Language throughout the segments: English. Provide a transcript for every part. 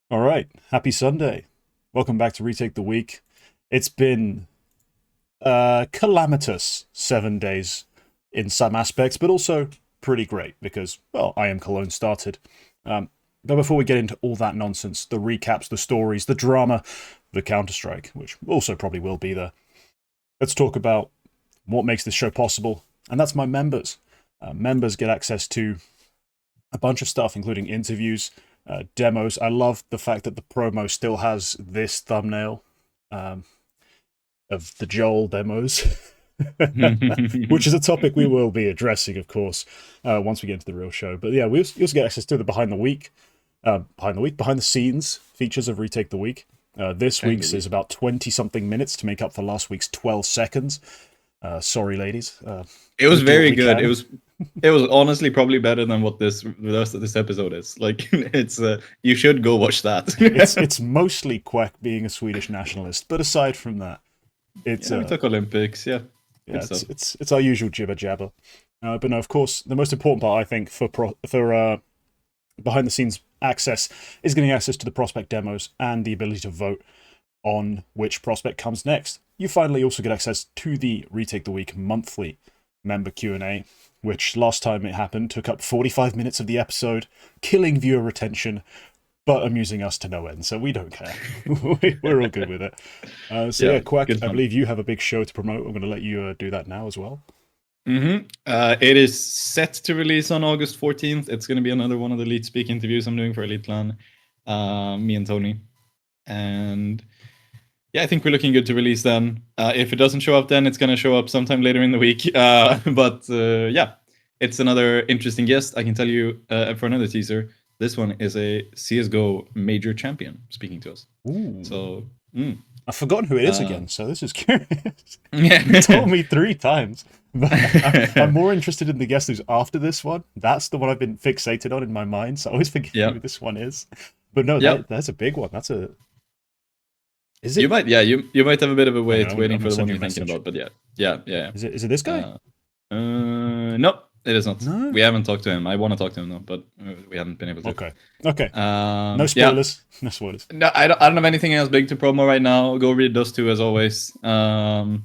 All right, happy Sunday. Welcome back to Retake the Week. It's been calamitous 7 days in some aspects, but also pretty great because, well, IEM Cologne started. But before we get into all that nonsense, the recaps, the stories, the drama, the Counter-Strike, which also probably will be there, let's talk about what makes this show possible, and that's my members. Members get access to a bunch of stuff, including interviews, demos. I love the fact that the promo still has this thumbnail um, of the Joel demos, which is a topic we will be addressing, of course, once we get into the real show. But yeah, you also get access to the behind the scenes features of Retake the Week. This week's is about 20 something minutes to make up for last week's 12 seconds. Sorry, ladies. It was We do what very we good. can. It was honestly probably better than what the rest of this episode is. Like it's you should go watch that. It's mostly Quack being a Swedish nationalist, but aside from that, it's Yeah, we took Olympics. Yeah, yeah, good stuff. it's our usual jibber jabber. But no, of course, the most important part I think for behind the scenes access is getting access to the prospect demos and the ability to vote on which prospect comes next. You finally also get access to the Retake the Week monthly member Q&A, which last time it happened took up 45 minutes of the episode, killing viewer retention, but amusing us to no end, so we don't care. We're all good with it. So yeah, Yeah, Quack, good I fun. believe you have a big show to promote. I'm going to let you do that now as well. It is set to release on August 14th. It's going to be another one of the Elite Speak interviews I'm doing for Elite Clan, me and Tony. And yeah, I think we're looking good to release then. If it doesn't show up then, it's going to show up sometime later in the week. But yeah, it's another interesting guest. I can tell you for another teaser, this one is a CSGO major champion speaking to us. Ooh. So, I've forgotten who it is again, so this is curious. yeah. You told me 3 times, but I'm more interested in the guest who's after this one. That's the one I've been fixated on in my mind, so I always forget Yeah. who this one is. But no, Yep. that's a big one. That's a... Is You it... might, yeah, you might have a bit of a Hang on, wait I'm waiting gonna for the send one you a you're thinking message. about, but yeah, yeah. Is it this guy? Nope, it is not. No? We haven't talked to him. I want to talk to him though, but we haven't been able to. Okay. No Yeah. spoilers. No spoilers. No, I don't have anything else big to promo right now. Go read those two as always. And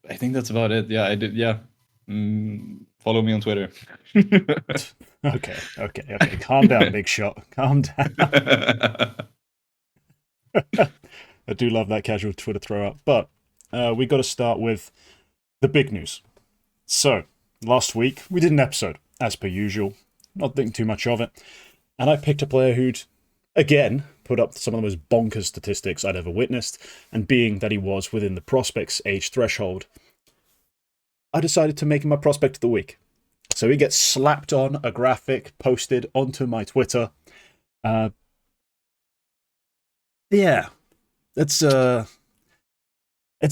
I think that's about it. Yeah, I did. Yeah. Follow me on Twitter. Okay. Calm down, big shot. Calm down. I do love that casual Twitter throw up. But we got to start with the big news. So, last week we did an episode, as per usual. Not thinking too much of it. And I picked a player who'd, again, put up some of the most bonkers statistics I'd ever witnessed. And being that he was within the prospect's age threshold, I decided to make him my prospect of the week. So he gets slapped on a graphic, posted onto my Twitter. Yeah, it's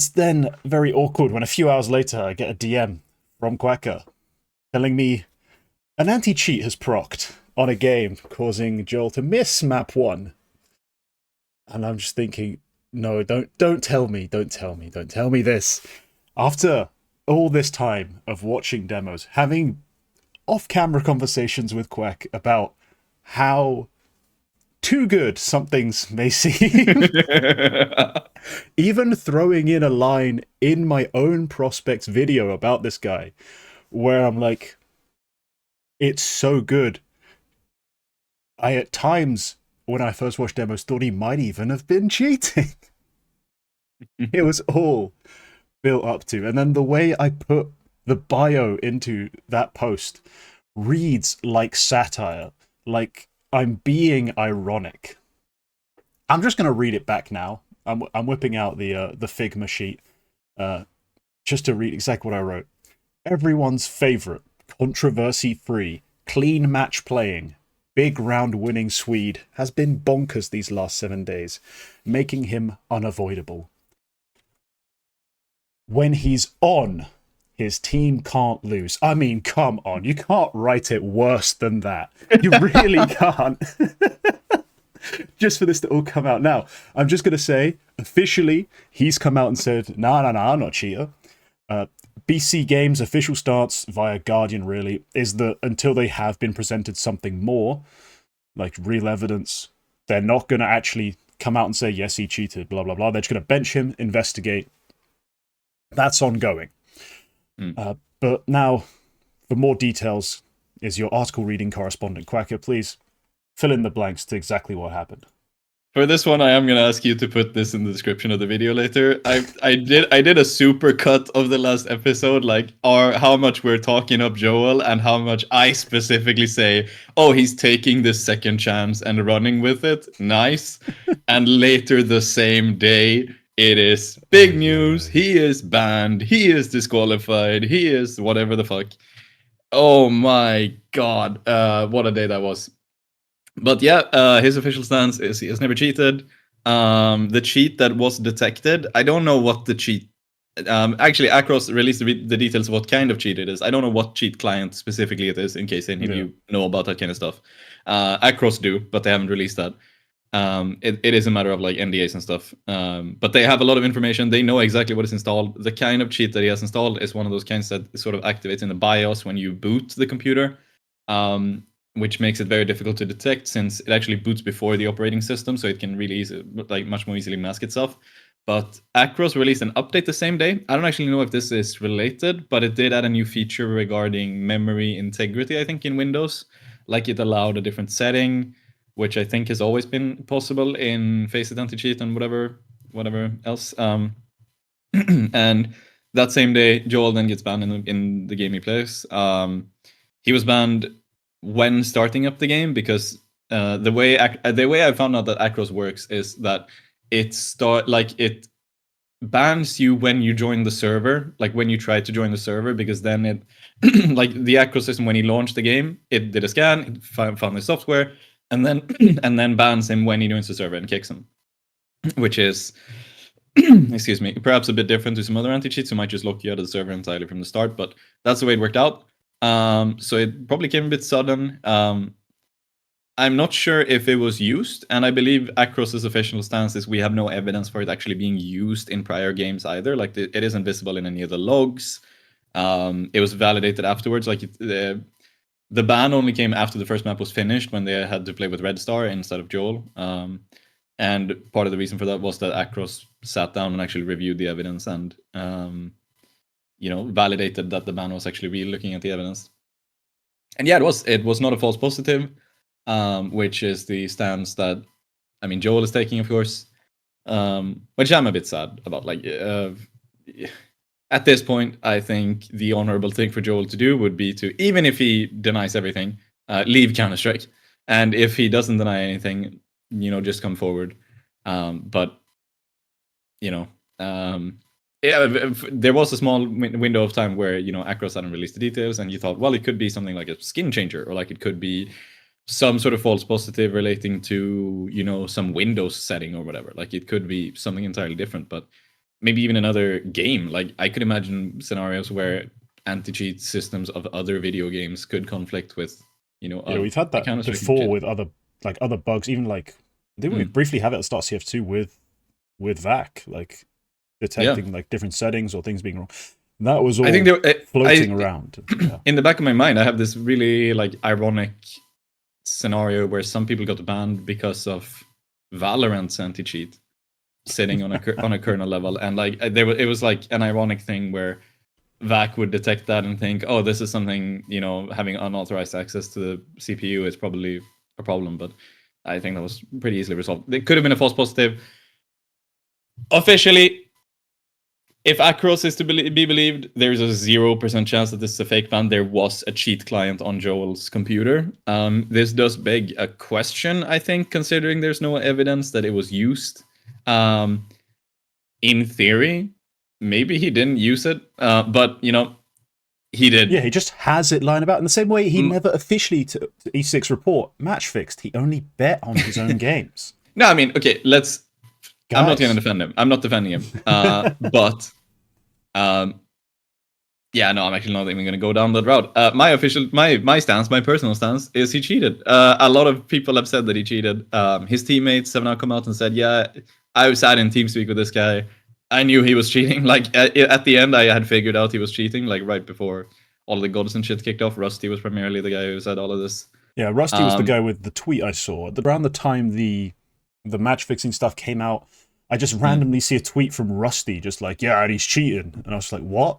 then very awkward when a few hours later I get a DM from Quacke telling me an anti-cheat has procced on a game, causing Joel to miss map 1. And I'm just thinking, no, don't tell me this. After all this time of watching demos, having off-camera conversations with Quack about how too good some things may seem, even throwing in a line in my own prospects video about this guy, where I'm like, it's so good. I, at times, when I first watched demos, thought he might even have been cheating. It was all built up to. And then the way I put the bio into that post reads like satire, like I'm being ironic. I'm just going to read it back now. I'm whipping out the Figma sheet just to read exactly what I wrote. Everyone's favorite, controversy-free, clean match playing, big round winning Swede has been bonkers these last 7 days, making him unavoidable. When he's on, his team can't lose. I mean, come on, you can't write it worse than that. You really can't. Just for this to all come out. Now, I'm just going to say, officially, he's come out and said, nah, I'm not cheater. BC Games' official stance via Guardian, really, is that until they have been presented something more, like real evidence. They're not going to actually come out and say, yes, he cheated, blah, blah, blah. They're just going to bench him, investigate. That's ongoing. But now, for more details, is your article reading correspondent Quacke. Please fill in the blanks to exactly what happened. For this one, I am going to ask you to put this in the description of the video later. I did a super cut of the last episode, like how much we're talking up Joel and how much I specifically say, oh, he's taking this second chance and running with it. Nice. And later the same day, it is big news. He is banned. He is disqualified. He is whatever the fuck. Oh my god. What a day that was. But yeah, his official stance is he has never cheated. The cheat that was detected, I don't know what the cheat. Actually, Acros released the details of what kind of cheat it is. I don't know what cheat client specifically it is, in case any of you know about that kind of stuff. Acros do, but they haven't released that. It is a matter of like NDAs and stuff. But they have a lot of information. They know exactly what is installed. The kind of cheat that he has installed is one of those kinds that sort of activates in the BIOS when you boot the computer. Which makes it very difficult to detect since it actually boots before the operating system, so it can really much more easily mask itself. But Acros released an update the same day. I don't actually know if this is related, but it did add a new feature regarding memory integrity, I think, in Windows. Like it allowed a different setting, which I think has always been possible in Faceit Anti-Cheat and whatever else. And that same day, Joel then gets banned in the game he plays. He was banned when starting up the game because the way I found out that Acros works is that it bans you when you join the server, like when you try to join the server, because then it like the Acros system, when he launched the game, it did a scan, it found the software, and then bans him when he joins the server and kicks him, which is excuse me, perhaps a bit different to some other anti-cheats who might just lock you out of the server entirely from the start, but that's the way it worked out. So it probably came a bit sudden. I'm not sure if it was used, and I believe Acros' official stance is we have no evidence for it actually being used in prior games either. Like it isn't visible in any of the logs. It was validated afterwards. Like the ban only came after the first map was finished when they had to play with Red Star instead of Joel. And part of the reason for that was that Acros sat down and actually reviewed the evidence and validated that the ban was actually real, looking at the evidence. And yeah, it was not a false positive, which is the stance that Joel is taking, of course, which I'm a bit sad about. Like at this point, I think the honorable thing for Joel to do would be to, even if he denies everything, leave Counter-Strike, and if he doesn't deny anything, just come forward. But there was a small window of time where Acros hadn't released the details, and you thought, well, it could be something like a skin changer, or like it could be some sort of false positive relating to some Windows setting or whatever. Like it could be something entirely different, but maybe even another game. Like I could imagine scenarios where anti-cheat systems of other video games could conflict with we've had that before with other bugs. Even like didn't we briefly have it at Start CF2 with VAC, like detecting like different settings or things being wrong. That was all floating around. In the back of my mind, I have this really like ironic scenario where some people got banned because of Valorant's anti-cheat sitting on a kernel level, and like it was like an ironic thing where VAC would detect that and think, oh, this is something, having unauthorized access to the CPU is probably a problem, but I think that was pretty easily resolved. It could have been a false positive. Officially, if Acros is to be believed, there's a 0% chance that this is a fake ban. There was a cheat client on Joel's computer. This does beg a question, I think, considering there's no evidence that it was used. In theory, maybe he didn't use it, but he did. Yeah, he just has it lying about in the same way he never officially to E6 report match fixed. He only bet on his own games. No, okay, let's. Guys. I'm not going to defend him. I'm not defending him. But yeah, no, I'm actually not even going to go down that route. My stance, my personal stance, is he cheated. A lot of people have said that he cheated. His teammates have now come out and said, yeah, I sat in TeamSpeak with this guy. I knew he was cheating. Like at the end, I had figured out he was cheating. Like right before all the gods and shit kicked off. Rusty was primarily the guy who said all of this. Yeah, Rusty was the guy with the tweet I saw. Around the time the match fixing stuff came out, I just randomly see a tweet from Rusty, just like, yeah, and he's cheating. And I was like, what?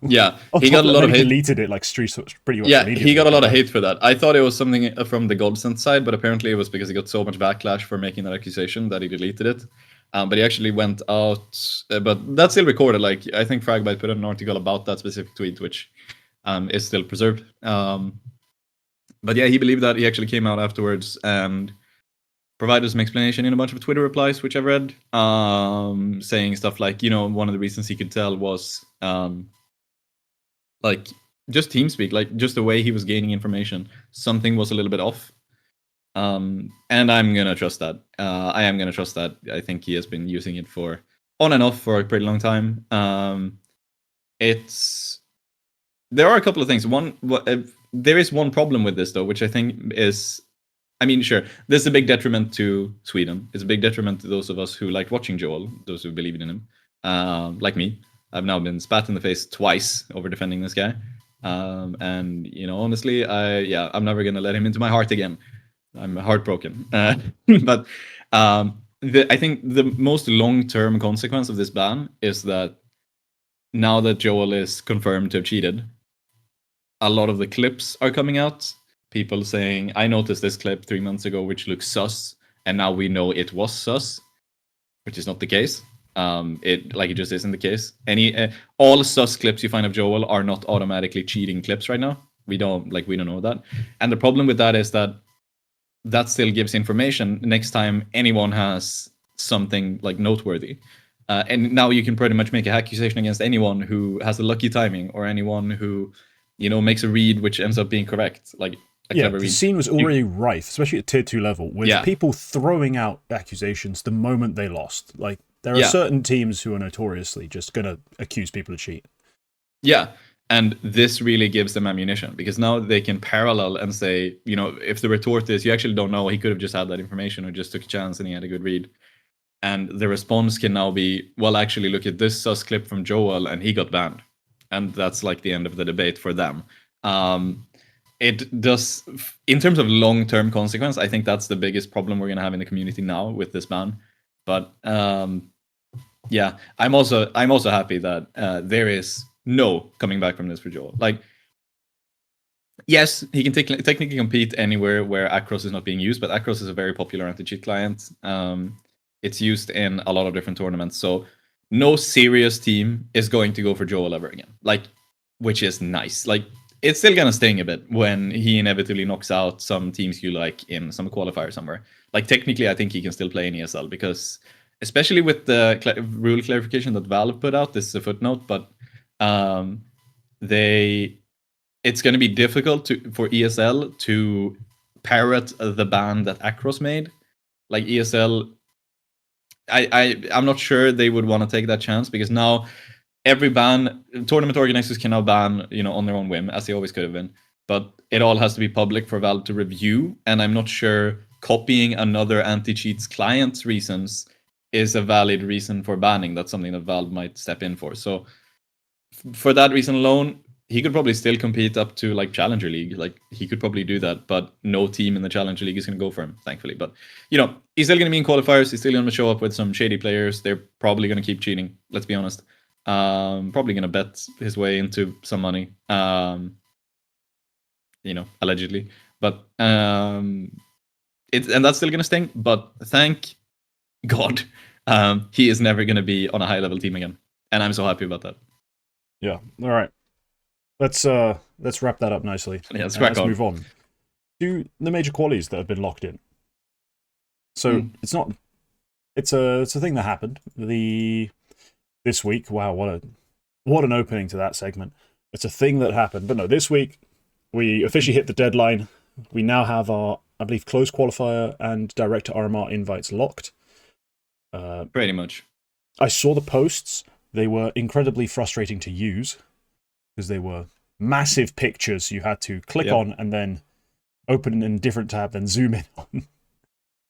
Yeah, On he top got a of that, lot then of he hate. deleted it like pretty much Yeah, he immediately. got a lot of But hate for that. I thought it was something from the Godsend side, but apparently it was because he got so much backlash for making that accusation that he deleted it. But he actually went out, but that's still recorded. Like, I think Fragbite put an article about that specific tweet, which is still preserved. But yeah, he believed that. He actually came out afterwards and provided some explanation in a bunch of Twitter replies, which I've read, saying stuff like, one of the reasons he could tell was like just TeamSpeak, like just the way he was gaining information, something was a little bit off. And I'm gonna trust that. I am gonna trust that. I think he has been using it for on and off for a pretty long time. There are a couple of things. There is one problem with this though, which I think is, I mean, sure, there's a big detriment to Sweden. It's a big detriment to those of us who like watching Joel, those who believe in him, like me. I've now been spat in the face twice over defending this guy. And honestly, I'm never gonna let him into my heart again. I'm heartbroken. But I think the most long-term consequence of this ban is that now that Joel is confirmed to have cheated, a lot of the clips are coming out. People saying, I noticed this clip 3 months ago, which looks sus, and now we know it was sus, which is not the case. It just isn't the case. All sus clips you find of Joel are not automatically cheating clips right now. We don't know that. And the problem with that is that still gives information next time anyone has something like noteworthy. And now you can pretty much make a accusation against anyone who has a lucky timing or anyone who, makes a read which ends up being correct. Like a yeah, clever the read. scene was already rife, especially at tier 2 level, with people throwing out accusations the moment they lost. Like, there are certain teams who are notoriously just going to accuse people of cheating. Yeah, and this really gives them ammunition because now they can parallel and say, if the retort is, you actually don't know, he could have just had that information or just took a chance and he had a good read. And the response can now be, well, actually, look at this sus clip from Joel and he got banned. And that's like the end of the debate for them. It does, in terms of long-term consequence, I think that's the biggest problem we're going to have in the community now with this ban. But yeah, I'm also happy that there is no coming back from this for Joel. Like, yes, he can technically compete anywhere where Acros is not being used, but Acros is a very popular anti-cheat client. It's used in a lot of different tournaments, so no serious team is going to go for Joel ever again. Like, which is nice. Like, it's still gonna sting a bit when he inevitably knocks out some teams you like in some qualifier somewhere. Like, technically, I think he can still play in ESL because, especially with the rule clarification that Valve put out, this is a footnote, but it's going to be difficult for ESL to parrot the ban that Acros made. Like, ESL, I'm not sure they would want to take that chance because now every ban, tournament organizers can now ban, on their own whim, as they always could have been. But it all has to be public for Valve to review, and I'm not sure copying another anti-cheats client's reasons is a valid reason for banning. That's something that Valve might step in for. So for that reason alone, he could probably still compete up to like Challenger League. Like, he could probably do that, but no team in the Challenger League is going to go for him, thankfully. But, he's still going to be in qualifiers. He's still going to show up with some shady players. They're probably going to keep cheating. Let's be honest. Probably going to bet his way into some money. Allegedly. But and that's still going to sting. But thank God, he is never going to be on a high level team again, and I'm so happy about that. Yeah. All right. Let's wrap that up nicely. Yeah, let's move on to the major qualies that have been locked in. So it's a thing that happened this week. Wow, what an opening to that segment. It's a thing that happened, but no, this week we officially hit the deadline. We now have our, I believe, closed qualifier and direct to RMR invites locked. Pretty much. I saw the posts. They were incredibly frustrating to use because they were massive pictures you had to click on and then open in a different tab, then zoom in on.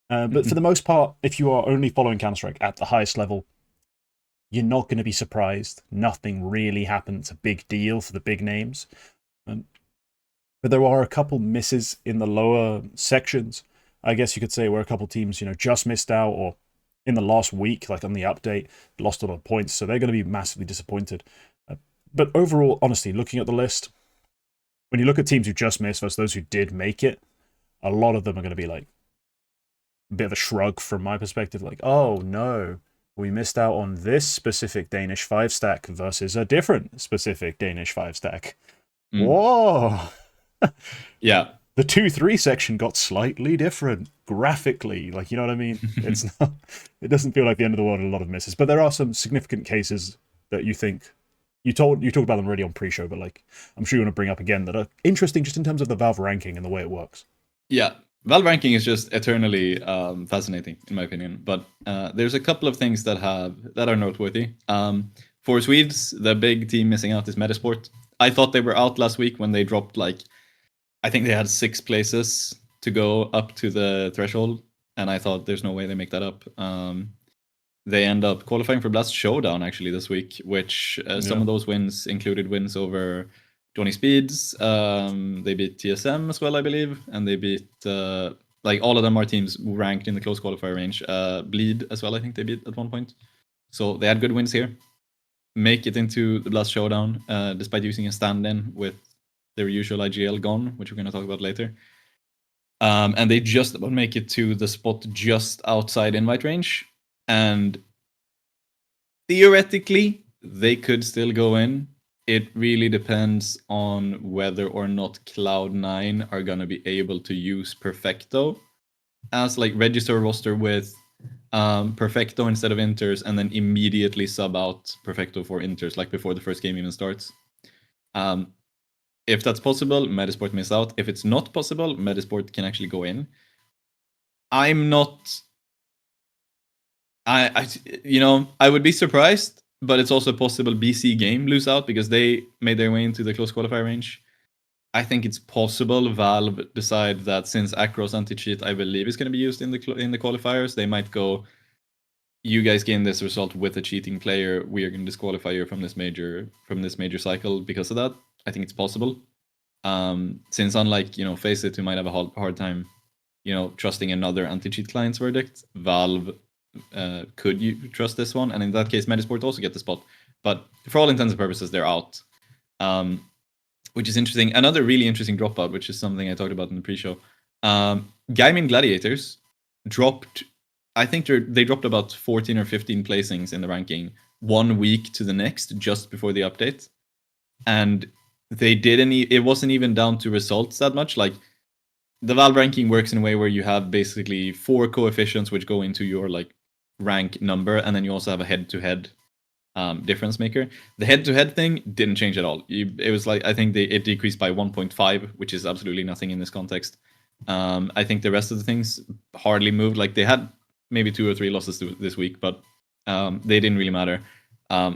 But for the most part, if you are only following Counter-Strike at the highest level, you're not going to be surprised. Nothing really happened. It's a big deal for the big names. But there are a couple misses in the lower sections. I guess you could say where a couple teams, just missed out, or in the last week, like on the update, lost a lot of points. So they're going to be massively disappointed. But overall, honestly, looking at the list, when you look at teams who just missed versus those who did make it, a lot of them are going to be like a bit of a shrug from my perspective, like, oh no, we missed out on this specific Danish 5-stack versus a different specific Danish 5-stack. Whoa! Yeah. The 2-3 section got slightly different graphically. Like, you know what I mean? It's not. It doesn't feel like the end of the world in a lot of misses, but there are some significant cases that you think you talked about them already on pre-show, but like I'm sure you want to bring up again that are interesting just in terms of the Valve ranking and the way it works. Yeah, Valve ranking is just eternally fascinating in my opinion. But there's a couple of things that are noteworthy. For Swedes, the big team missing out is MUTiRiS. I thought they were out last week when they dropped I think they had 6 places to go up to the threshold, and I thought there's no way they make that up. They end up qualifying for Blast Showdown actually this week, which some of those wins included wins over Johnny Speeds. They beat TSM as well, I believe, and they beat all of them are teams ranked in the close qualifier range. Bleed as well, I think they beat at one point. So they had good wins here. Make it into the Blast Showdown, despite using a stand-in with their usual IGL gone, which we're going to talk about later. And they just about make it to the spot just outside invite range. And theoretically, they could still go in. It really depends on whether or not Cloud9 are going to be able to use Perfecto as register a roster with Perfecto instead of Inters, and then immediately sub out Perfecto for Inters, before the first game even starts. If that's possible, MUTiRiS miss out. If it's not possible, MUTiRiS can actually go in. I'm not... I would be surprised, but it's also possible BC Game lose out because they made their way into the close qualifier range. I think it's possible Valve decide that since Acros anti-cheat, I believe, is going to be used in the qualifiers, they might go, you guys gain this result with a cheating player, we are going to disqualify you from this major cycle because of that. I think it's possible. Since unlike, Faceit, who might have a hard time, trusting another anti-cheat client's verdict, Valve could you trust this one? And in that case, MUTiRiS also get the spot. But for all intents and purposes, they're out. Which is interesting. Another really interesting dropout, which is something I talked about in the pre-show. Gaimin Gladiators dropped, I think they dropped about 14 or 15 placings in the ranking 1 week to the next, just before the update. And it wasn't even down to results that much. The Valve ranking works in a way where you have basically 4 coefficients which go into your rank number, and then you also have a head-to-head difference maker. The head-to-head thing didn't change at all. It was I think it decreased by 1.5, which is absolutely nothing in this context. I think the rest of the things hardly moved. They had maybe 2 or 3 losses this week, but they didn't really matter.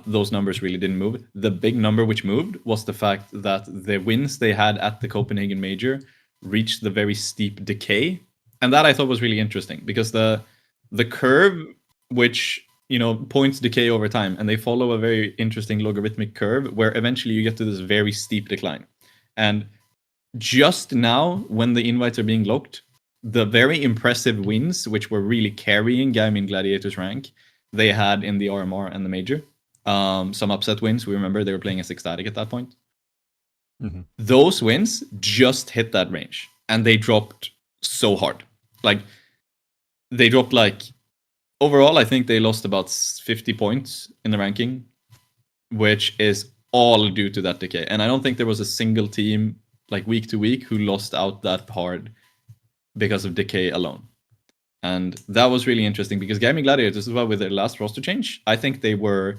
Those numbers really didn't move. The big number which moved was the fact that the wins they had at the Copenhagen Major reached the very steep decay. And that I thought was really interesting because the curve, which points decay over time, and they follow a very interesting logarithmic curve where eventually you get to this very steep decline. And just now, when the invites are being locked, the very impressive wins, which were really carrying Gaimin Gladiators rank, they had in the RMR and the Major. Some upset wins. We remember they were playing as Ecstatic at that point. Mm-hmm. Those wins just hit that range, and they dropped so hard. They dropped overall, I think they lost about 50 points in the ranking, which is all due to that decay. And I don't think there was a single team week to week who lost out that hard because of decay alone. And that was really interesting because Gaimin Gladiators as well, with their last roster change, I think they were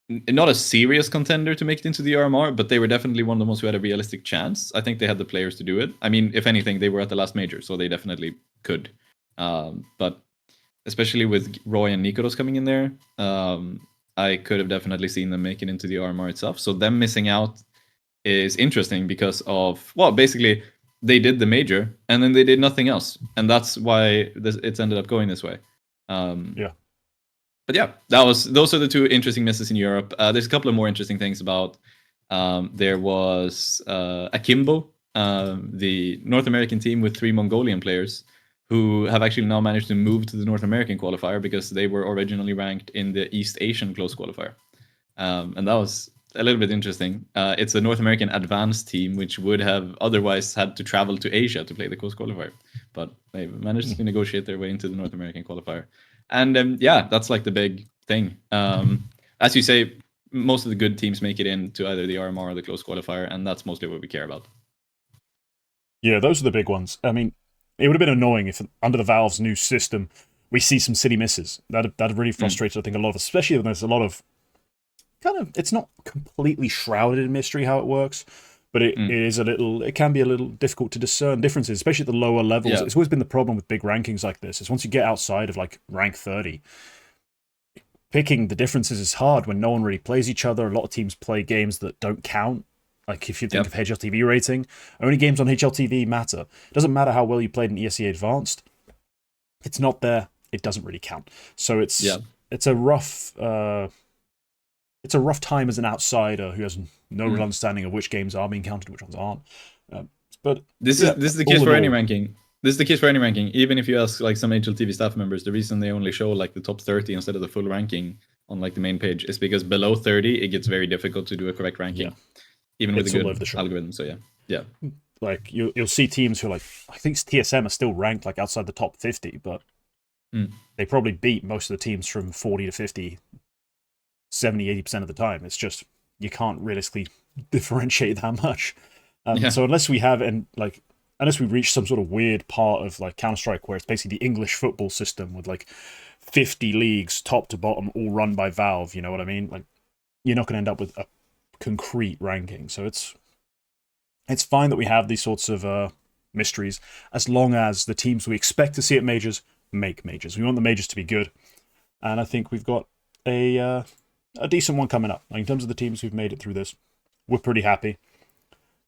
not a serious contender to make it into the RMR, but they were definitely one of the ones who had a realistic chance. I think they had the players to do it. I mean, if anything, they were at the last major, so they definitely could. But especially with Roy and Nikodos coming in there, I could have definitely seen them make it into the RMR itself. So them missing out is interesting because of, basically they did the major and then they did nothing else. And that's why it's ended up going this way. Yeah. But yeah, those are the 2 interesting misses in Europe. There's a couple of more interesting things about. There was Akimbo the North American team with 3 Mongolian players who have actually now managed to move to the North American qualifier because they were originally ranked in the East Asian close qualifier. And that was a little bit interesting. It's a North American advanced team, which would have otherwise had to travel to Asia to play the close qualifier. But they managed to negotiate their way into the North American qualifier. And yeah, that's like the big thing. As you say, most of the good teams make it into either the RMR or the close qualifier, and that's mostly what we care about. Yeah, those are the big ones. I mean, it would have been annoying if under the Valve's new system we see some city misses. That'd really frustrated, I think, a lot of, especially when there's a lot of kind of, it's not completely shrouded in mystery how it works, but it is a little, it can be a little difficult to discern differences, especially at the lower levels. It's always been the problem with big rankings like this, is once you get outside of like rank 30, picking the differences is hard when no one really plays each other. A lot of teams play games that don't count. Like if you think of HLTV rating, only games on HLTV matter. It doesn't matter how well you played in ESEA Advanced. If it's not there, it doesn't really count. So it's a rough time as an outsider who has no real understanding of which games are being counted, which ones aren't. But this is the case for any ranking. This is the case for any ranking. Even if you ask like some HLTV staff members, the reason they only show like the top 30 instead of the full ranking on like the main page is because below 30 it gets very difficult to do a correct ranking. Yeah. Even with a good algorithm, so yeah. Like you'll see teams who are like, I think TSM are still ranked like outside the top 50, but they probably beat most of the teams from 40 to 50, 70, 80% of the time. It's just you can't realistically differentiate that much. So unless we reach some sort of weird part of like Counter-Strike where it's basically the English football system with like 50 leagues top to bottom all run by Valve, you know what I mean? Like you're not going to end up with a concrete ranking. So it's fine that we have these sorts of mysteries as long as the teams we expect to see at majors make majors. We want the majors to be good, and I think we've got a decent one coming up. Like in terms of the teams who've made it through this, we're pretty happy.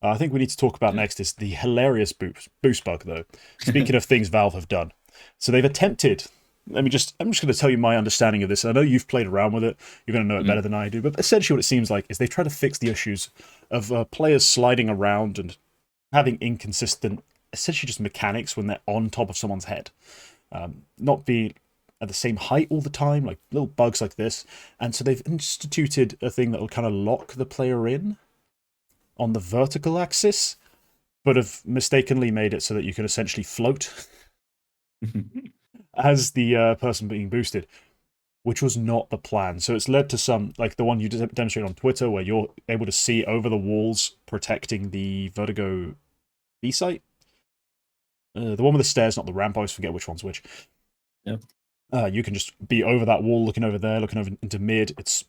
I think we need to talk about next is the hilarious boost bug, though. Speaking of things Valve have done, so they've attempted. I'm just going to tell you my understanding of this. I know you've played around with it. You're going to know it better than I do. But essentially what it seems like is they've tried to fix the issues of players sliding around and having inconsistent, essentially just mechanics when they're on top of someone's head. Not be at the same height all the time, like little bugs like this. And so they've instituted a thing that will kind of lock the player in on the vertical axis, but have mistakenly made it so that you can essentially float as the person being boosted, which was not the plan. So it's led to some, like the one you demonstrated on Twitter, where you're able to see over the walls protecting the Vertigo B site. The one with the stairs, not the ramp. I always forget which one's which. Yeah. You can just be over that wall, looking over there, looking over into mid. It's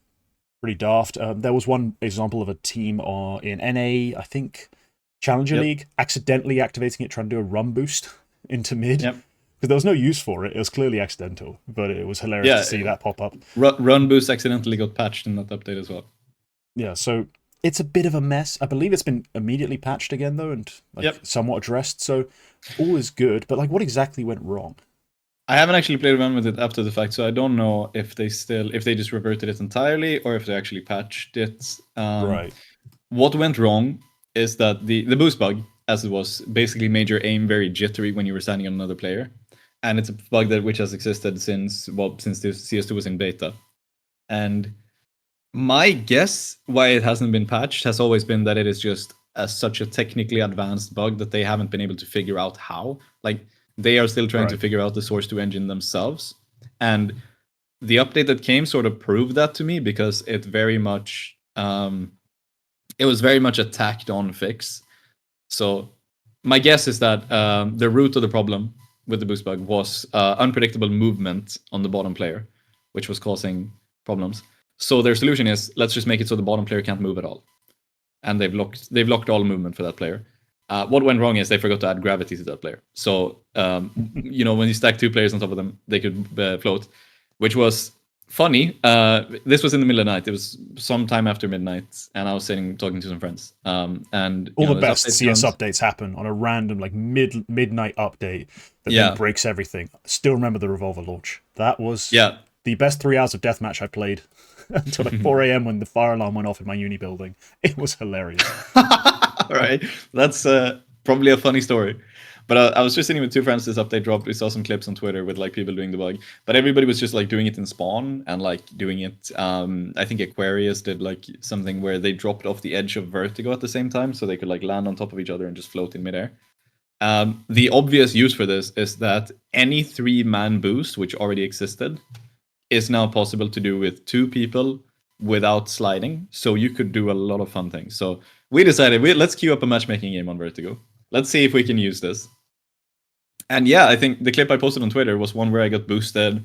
pretty daft. There was one example of a team in NA, I think, Challenger League, accidentally activating it, trying to do a run boost into mid. Yep. Because there was no use for it. It was clearly accidental, but it was hilarious to see that pop up. Run boost accidentally got patched in that update as well. Yeah, so it's a bit of a mess. I believe it's been immediately patched again, though, and somewhat addressed. So all is good. But like, what exactly went wrong? I haven't actually played around with it after the fact, so I don't know if they just reverted it entirely or if they actually patched it. Right. What went wrong is that the boost bug, as it was, basically made your aim very jittery when you were standing on another player. And it's a bug which has existed since the CS2 was in beta. And my guess why it hasn't been patched has always been that it is just such a technically advanced bug that they haven't been able to figure out how. Like, they are still trying to figure out the Source 2 engine themselves. And the update that came sort of proved that to me, because it very much it was very much a tacked on fix. So my guess is that the root of the problem with the boost bug was unpredictable movement on the bottom player, which was causing problems. So their solution is, let's just make it so the bottom player can't move at all. And they've locked all movement for that player. What went wrong is they forgot to add gravity to that player. So, when you stack 2 players on top of them, they could float, which was funny. This was in the middle of the night. It was sometime after midnight, and I was talking to some friends. And all the best CS updates happen on a random like midnight update that then breaks everything. Still remember the revolver launch. That was the best 3 hours of deathmatch I played until like 4 a.m. when the fire alarm went off in my uni building. It was hilarious. All right, that's probably a funny story. But I was just sitting with two friends. This update dropped. We saw some clips on Twitter with like people doing the bug, but everybody was just like doing it in spawn and like doing it. I think Aquarius did like something where they dropped off the edge of Vertigo at the same time, so they could like land on top of each other and just float in midair. The obvious use for this is that any 3-man boost, which already existed, is now possible to do with 2 people without sliding. So you could do a lot of fun things. So we decided, let's queue up a matchmaking game on Vertigo. Let's see if we can use this. And yeah, I think the clip I posted on Twitter was one where I got boosted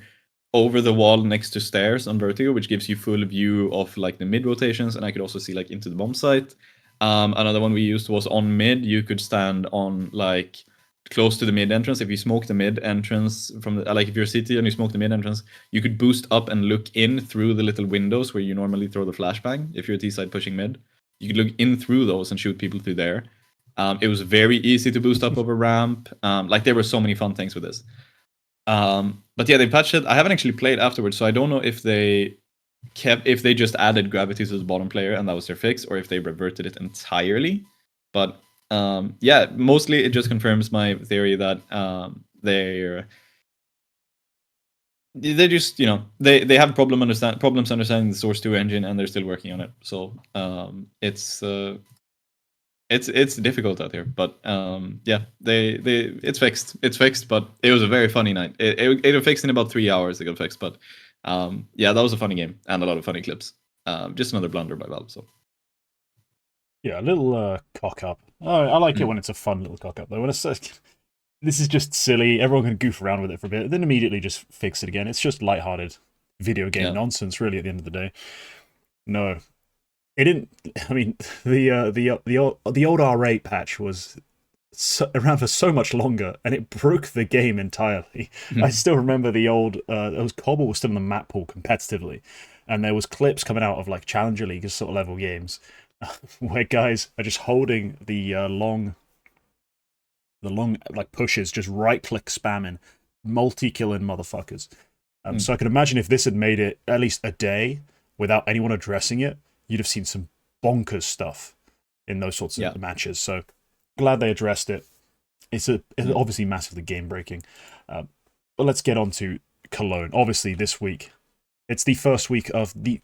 over the wall next to stairs on Vertigo, which gives you full view of like the mid rotations, and I could also see like into the bomb site. Another one we used was on mid. You could stand on like close to the mid entrance. If you smoke the mid entrance from the, like if you're CT and you smoke the mid entrance, you could boost up and look in through the little windows where you normally throw the flashbang. If you're T side pushing mid, you could look in through those and shoot people through there. It was very easy to boost up over ramp. Like there were so many fun things with this. But yeah, they patched it. I haven't actually played afterwards, so I don't know if they just added gravity to the bottom player and that was their fix, or if they reverted it entirely. But yeah, mostly it just confirms my theory that they're just, you know, they have problems understanding the Source 2 engine, and they're still working on it. So it's difficult out here, but yeah, it's fixed, but it was a very funny night. It got fixed in about 3 hours. It got fixed, but yeah, that was a funny game and a lot of funny clips. Just another blunder by Valve. So yeah, a little cock up. Oh, I like it when it's a fun little cock up though. When it's this is just silly, everyone can goof around with it for a bit, then immediately just fix it again. It's just lighthearted video game nonsense, really. At the end of the day, no. It didn't. I mean, the old R8 patch was around for so much longer, and it broke the game entirely. I still remember the old. It was Cobble was still in the map pool competitively, and there was clips coming out of like Challenger League sort of level games, where guys are just holding the long like pushes, just right click spamming, multi-killing motherfuckers. So I can imagine if this had made it at least a day without anyone addressing it, you'd have seen some bonkers stuff in those sorts of matches. So glad they addressed it. It's obviously massively game breaking. But let's get on to Cologne. Obviously, this week, it's the first week of the.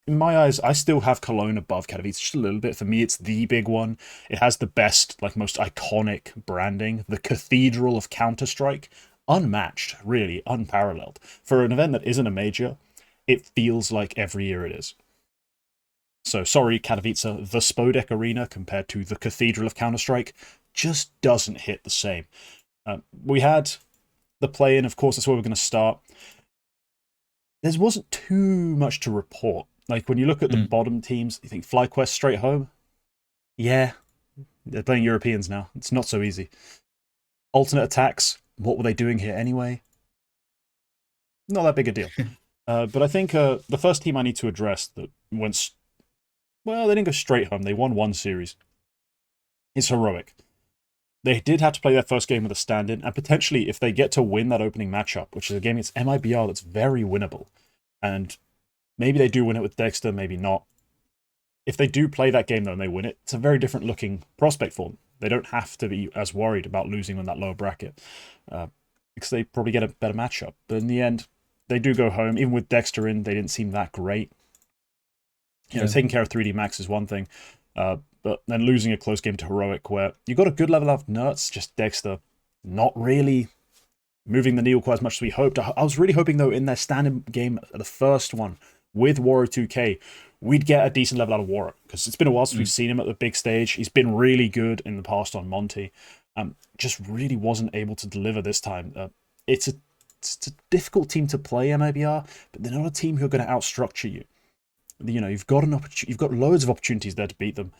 In my eyes, I still have Cologne above Katowice just a little bit. For me, it's the big one. It has the best, like most iconic branding. The Cathedral of Counter-Strike. Unmatched, really, unparalleled. For an event that isn't a major, it feels like every year it is. So sorry, Katowice, the Spodek Arena compared to the Cathedral of Counter-Strike just doesn't hit the same. We had the play-in, of course, that's where we're going to start. There wasn't too much to report. Like, when you look at the bottom teams, you think FlyQuest straight home? Yeah, they're playing Europeans now. It's not so easy. Alternate attacks, what were they doing here anyway? Not that big a deal. But I think the first team I need to address that went... Well, they didn't go straight home. They won one series. It's Heroic. They did have to play their first game with a stand-in, and potentially, if they get to win that opening matchup, which is a game against MIBR that's very winnable, and maybe they do win it with Dexter, maybe not. If they do play that game, though, and they win it, it's a very different looking prospect for them. They don't have to be as worried about losing in that lower bracket, because they probably get a better matchup. But in the end, they do go home. Even with Dexter in, they didn't seem that great. You know, taking care of 3D Max is one thing, but then losing a close game to Heroic, where you got a good level of Nerds, just Dexter not really moving the needle quite as much as we hoped. I was really hoping, though, in their stand-in game, the first one, with Warrior 2K, we'd get a decent level out of Warrior, because it's been a while since we've seen him at the big stage. He's been really good in the past on Monty. Just really wasn't able to deliver this time. It's a difficult team to play, MIBR, but they're not a team who are going to outstructure you. You know, you've got loads of opportunities there to beat them,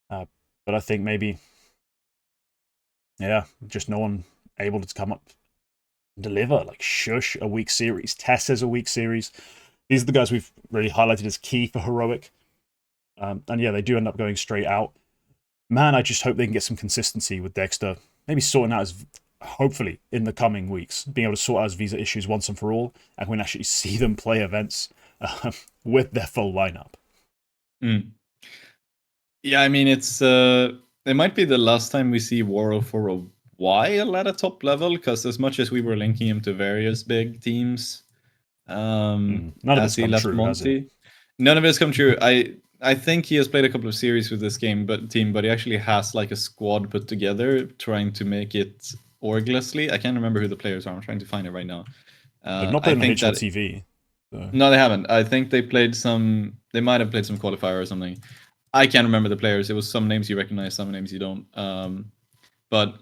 but I think maybe, yeah, just no one able to come up and deliver. Like Shush, a weak series, Tess is a weak series. These are the guys we've really highlighted as key for Heroic, and yeah, they do end up going straight out. Man, I just hope they can get some consistency with Dexter, maybe sorting out his, hopefully in the coming weeks, being able to sort out his visa issues once and for all, and we can actually see them play events with their full lineup. Yeah, I mean, it's it might be the last time we see Waro for a while at a top level, because as much as we were linking him to various big teams, None of as it's he come left true, has it? Monty, none of it's come true. I think he has played a couple of series with this team, but he actually has like a squad put together trying to make it orglessly. I can't remember who the players are. I'm trying to find it right now. They've not I played on think that HLTV. So. no, they haven't. I think they played some. They might have played some qualifier or something. I can't remember the players. It was some names you recognize, some names you don't. But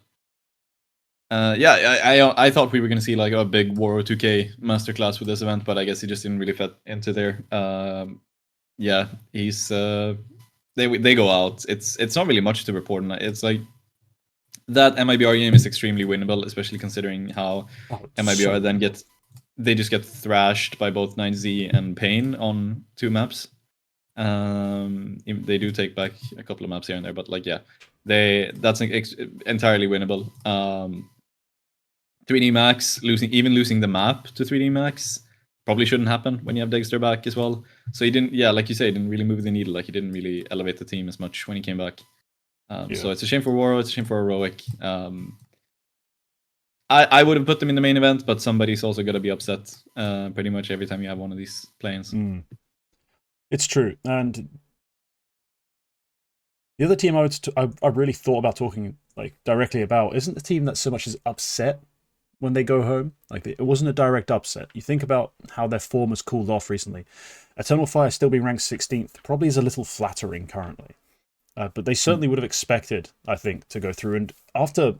yeah, I thought we were gonna see like a big War 2K masterclass with this event, but I guess he just didn't really fit into there. Yeah, he's they go out. It's not really much to report on. It's like that MIBR game is extremely winnable, especially considering how Oh, it's so MIBR then winnable. they just get thrashed by both 9Z and Pain on 2 maps. They do take back a couple of maps here and there, but like yeah, that's entirely winnable. 3D Max losing the map to 3D Max probably shouldn't happen when you have Dexter back as well. So he didn't, yeah, like you say, he didn't really move the needle. Like he didn't really elevate the team as much when he came back. Yeah. So it's a shame for Waro, it's a shame for Heroic. I would have put them in the main event, but somebody's also going to be upset pretty much every time you have one of these play-ins. It's true. And the other team I really thought about talking like directly about isn't the team that so much is upset when they go home. Like it wasn't a direct upset. You think about how their form has cooled off recently. Eternal Fire still being ranked 16th probably is a little flattering currently. But they certainly would have expected, I think, to go through. And after,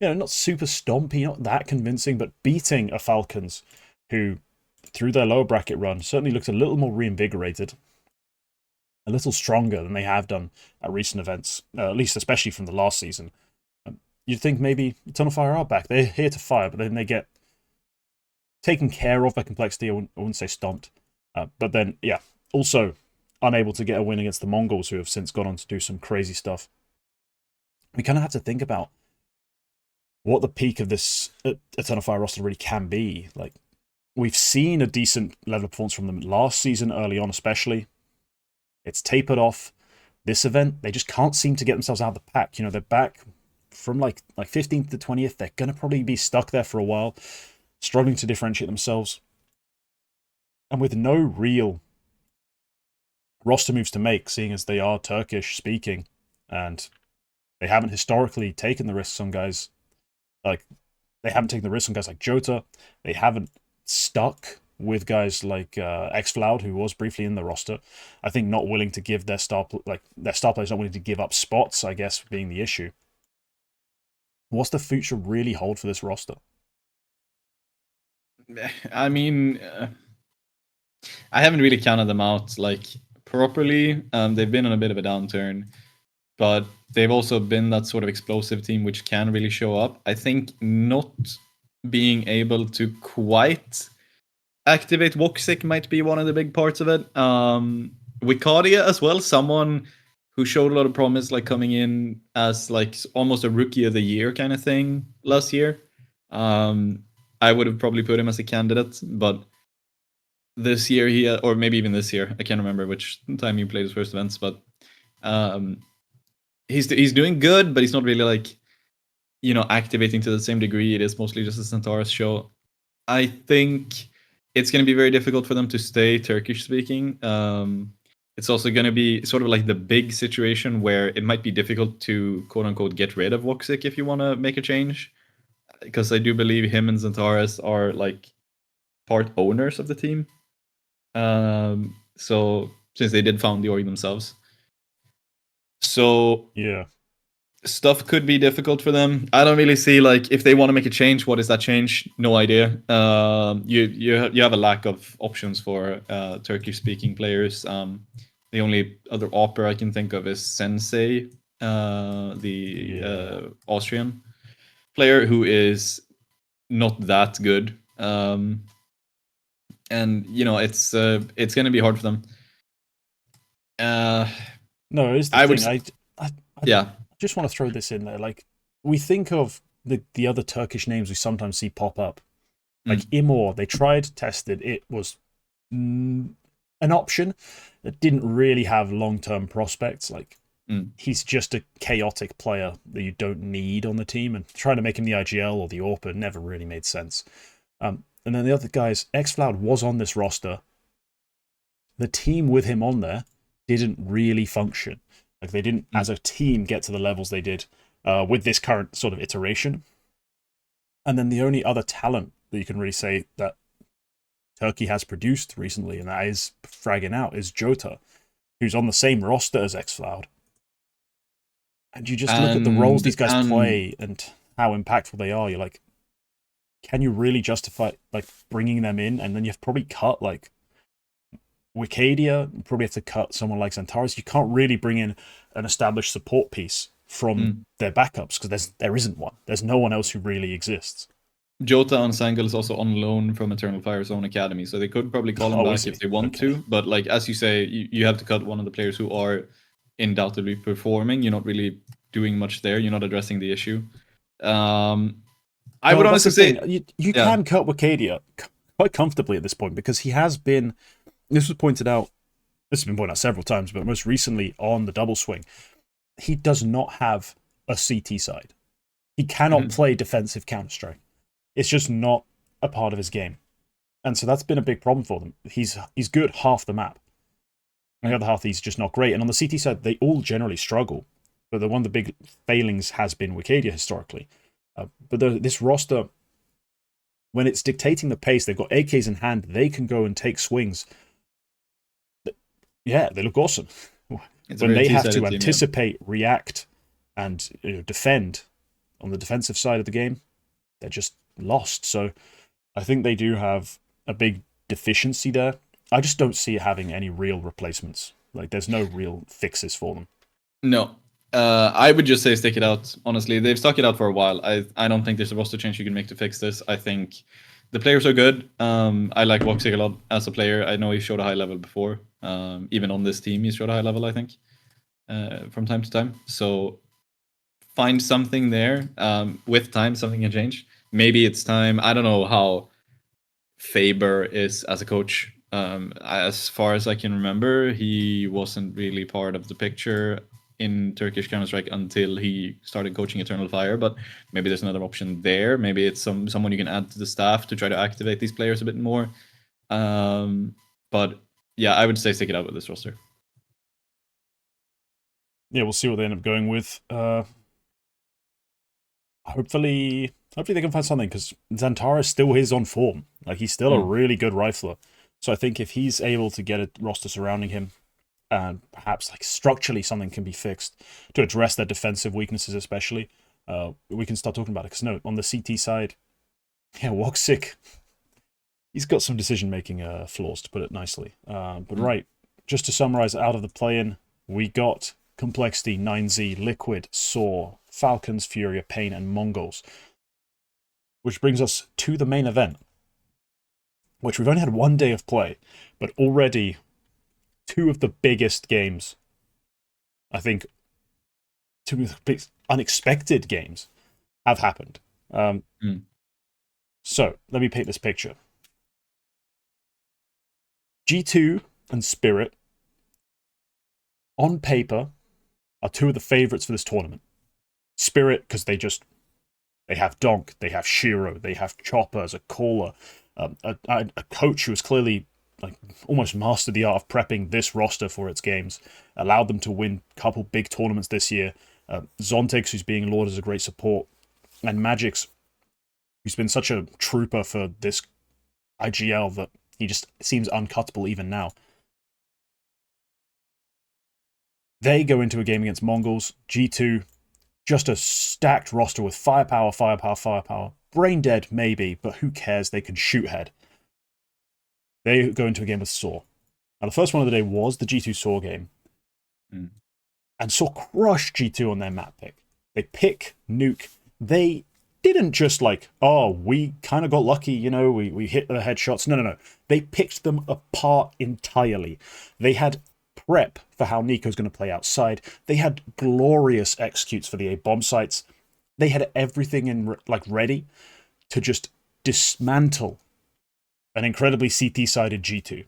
not super stompy, not that convincing, but beating a Falcons who, through their lower bracket run, certainly looked a little more reinvigorated, a little stronger than they have done at recent events, at least especially from the last season. You'd think maybe Eternal Fire are back. They're here to fire, but then they get taken care of by complexity. I wouldn't say stomped. But then, yeah, also unable to get a win against the Mongols, who have since gone on to do some crazy stuff. We kind of have to think about what the peak of this Eternal Fire roster really can be. Like, we've seen a decent level of performance from them last season, early on especially. It's tapered off. This event, they just can't seem to get themselves out of the pack. They're back from like 15th to 20th. They're going to probably be stuck there for a while, struggling to differentiate themselves. And with no real roster moves to make, seeing as they are Turkish speaking and they haven't historically taken the risks on guys like Jota. They haven't stuck with guys like Xfloud, who was briefly in the roster. I think not willing to give their star players not willing to give up spots, I guess, being the issue. What's the future really hold for this roster? I mean, I haven't really counted them out like properly. They've been on a bit of a downturn, but they've also been that sort of explosive team which can really show up. I think not being able to quite activate Woxic might be one of the big parts of it. Wicadia as well, someone who showed a lot of promise, like coming in as like almost a rookie of the year kind of thing last year. I would have probably put him as a candidate, but this year or maybe even this year, I can't remember which time you played his first events, but he's doing good, but he's not really like activating to the same degree. It is mostly just a Centaurus show. I think it's going to be very difficult for them to stay Turkish speaking. It's also going to be sort of like the big situation where it might be difficult to quote unquote get rid of Woxic if you want to make a change, because I do believe him and Centaurus are like part owners of the team. So since they did found the org themselves, so yeah, stuff could be difficult for them. I don't really see like if they want to make a change, what is that change? No idea. You have a lack of options for Turkish speaking players. The only other opera I can think of is Sensei, the Austrian player who is not that good. And it's going to be hard for them. No, it's the I thing. would. I Yeah. just want to throw this in there. Like, we think of the other Turkish names we sometimes see pop up. Like Imor, they tried, tested. It was an option that didn't really have long-term prospects. Like, He's just a chaotic player that you don't need on the team, and trying to make him the IGL or the AWPer never really made sense. And then the other guys, xFloud was on this roster. The team with him on there didn't really function. Like, they didn't, as a team, get to the levels they did with this current sort of iteration. And then the only other talent that you can really say that Turkey has produced recently, and that is fragging out, is Jota, who's on the same roster as xFloud. And you just look at the roles these guys play and how impactful they are. You're like, can you really justify like bringing them in? And then you've probably cut like Wicadia, you probably have to cut someone like XANTARES. You can't really bring in an established support piece from their backups because there isn't one. There's no one else who really exists. Jota on Sangel is also on loan from Eternal Fire's own academy, so they could probably call him back if they want to. But like as you say, you have to cut one of the players who are undoubtedly performing. You're not really doing much there. You're not addressing the issue. I would honestly say you can cut Wicadia quite comfortably at this point because he has been. This has been pointed out several times, but most recently on the double swing, he does not have a CT side. He cannot play defensive Counter-Strike. It's just not a part of his game. And so that's been a big problem for them. He's good half the map. On the other half, he's just not great. And on the CT side, they all generally struggle. But one of the big failings has been Wicadia historically. But this roster, when it's dictating the pace, they've got AKs in hand, they can go and take swings. Yeah, they look awesome. When they have to anticipate, react, and defend on the defensive side of the game, they're just lost. So I think they do have a big deficiency there. I just don't see it having any real replacements. Like, there's no real fixes for them. No. I would just say stick it out. Honestly, they've stuck it out for a while. I don't think there's a roster change you can make to fix this. I think the players are good. I like Quacke a lot as a player. I know he showed a high level before. Even on this team, he showed a high level, I think, from time to time. So find something there. With time, something can change. Maybe it's time. I don't know how Faber is as a coach. As far as I can remember, he wasn't really part of the picture in Turkish Counter-Strike until he started coaching Eternal Fire, but maybe there's another option there. Maybe it's someone you can add to the staff to try to activate these players a bit more. But yeah, I would say stick it out with this roster. Yeah, we'll see what they end up going with. Hopefully they can find something, because XANTARES still is on form. Like, he's still a really good rifler. So I think if he's able to get a roster surrounding him, and perhaps like structurally something can be fixed to address their defensive weaknesses, especially, we can start talking about it. Because no, on the CT side, yeah, Woxic, he's got some decision-making flaws, to put it nicely. But right, just to summarize, out of the play-in, we got Complexity, 9Z, Liquid, SAW, Falcons, Furia, Pain, and Mongols. Which brings us to the main event, which we've only had one day of play, but already two of the biggest games, I think, two of the big unexpected games have happened. So, let me paint this picture. G2 and Spirit, on paper, are two of the favorites for this tournament. Spirit, because they have Donk, they have Shiro, they have Chopper as a caller, a coach who has clearly like almost mastered the art of prepping this roster for its games, allowed them to win a couple big tournaments this year. Zontix, who's being lauded as a great support, and Magix, who's been such a trooper for this IGL that he just seems uncuttable even now. They go into a game against Mongols. G2, just a stacked roster with firepower. Brain dead, maybe, but who cares? They can shoot head. They go into a game with SAW. Now, the first one of the day was the G2 SAW game. And SAW crushed G2 on their map pick. They pick Nuke. They didn't just like, oh, we kind of got lucky, we hit the headshots. No. They picked them apart entirely. They had prep for how Nico's going to play outside. They had glorious executes for the A bomb sites. They had everything ready to just dismantle an incredibly CT-sided G2.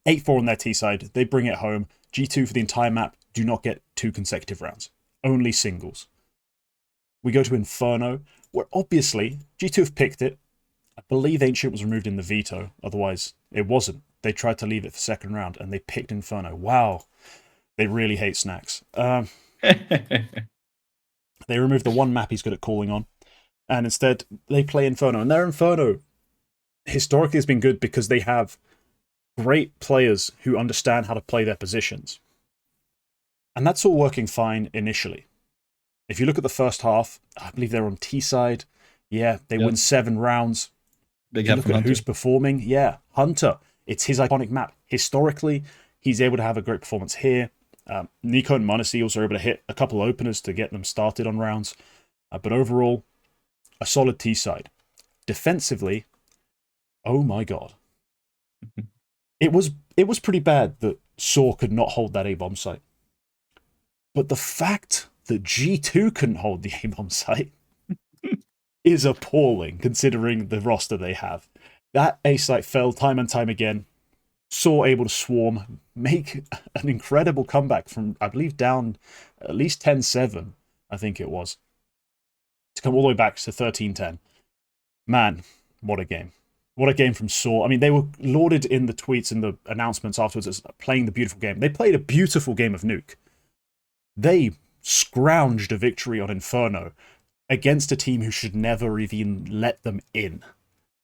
8-4 on their T side. They bring it home. G2 for the entire map do not get 2 consecutive rounds, only singles. We go to Inferno, where obviously G2 have picked it. I believe Ancient was removed in the veto, otherwise it wasn't. They tried to leave it for second round, and they picked Inferno. Wow, they really hate Snacks. They removed the one map he's good at calling on, and instead they play Inferno. And their Inferno historically has been good because they have great players who understand how to play their positions. And that's all working fine initially. If you look at the first half, I believe they're on T side. Yeah, they win 7 rounds. Big Look at who's performing. Yeah, Hunter. It's his iconic map. Historically, he's able to have a great performance here. Nico and MUTiRiS also are able to hit a couple openers to get them started on rounds. But overall, a solid T side. Defensively, oh my god. It was pretty bad that SAW could not hold that A-bomb site. But the fact that G2 couldn't hold the A-bomb site is appalling, considering the roster they have. That A site fell time and time again. SAW able to swarm, make an incredible comeback from, I believe, down at least 10-7, I think it was, to come all the way back to 13-10. Man, what a game. What a game from SAW. I mean, they were lauded in the tweets and the announcements afterwards as playing the beautiful game. They played a beautiful game of Nuke. They scrounged a victory on Inferno against a team who should never even let them in.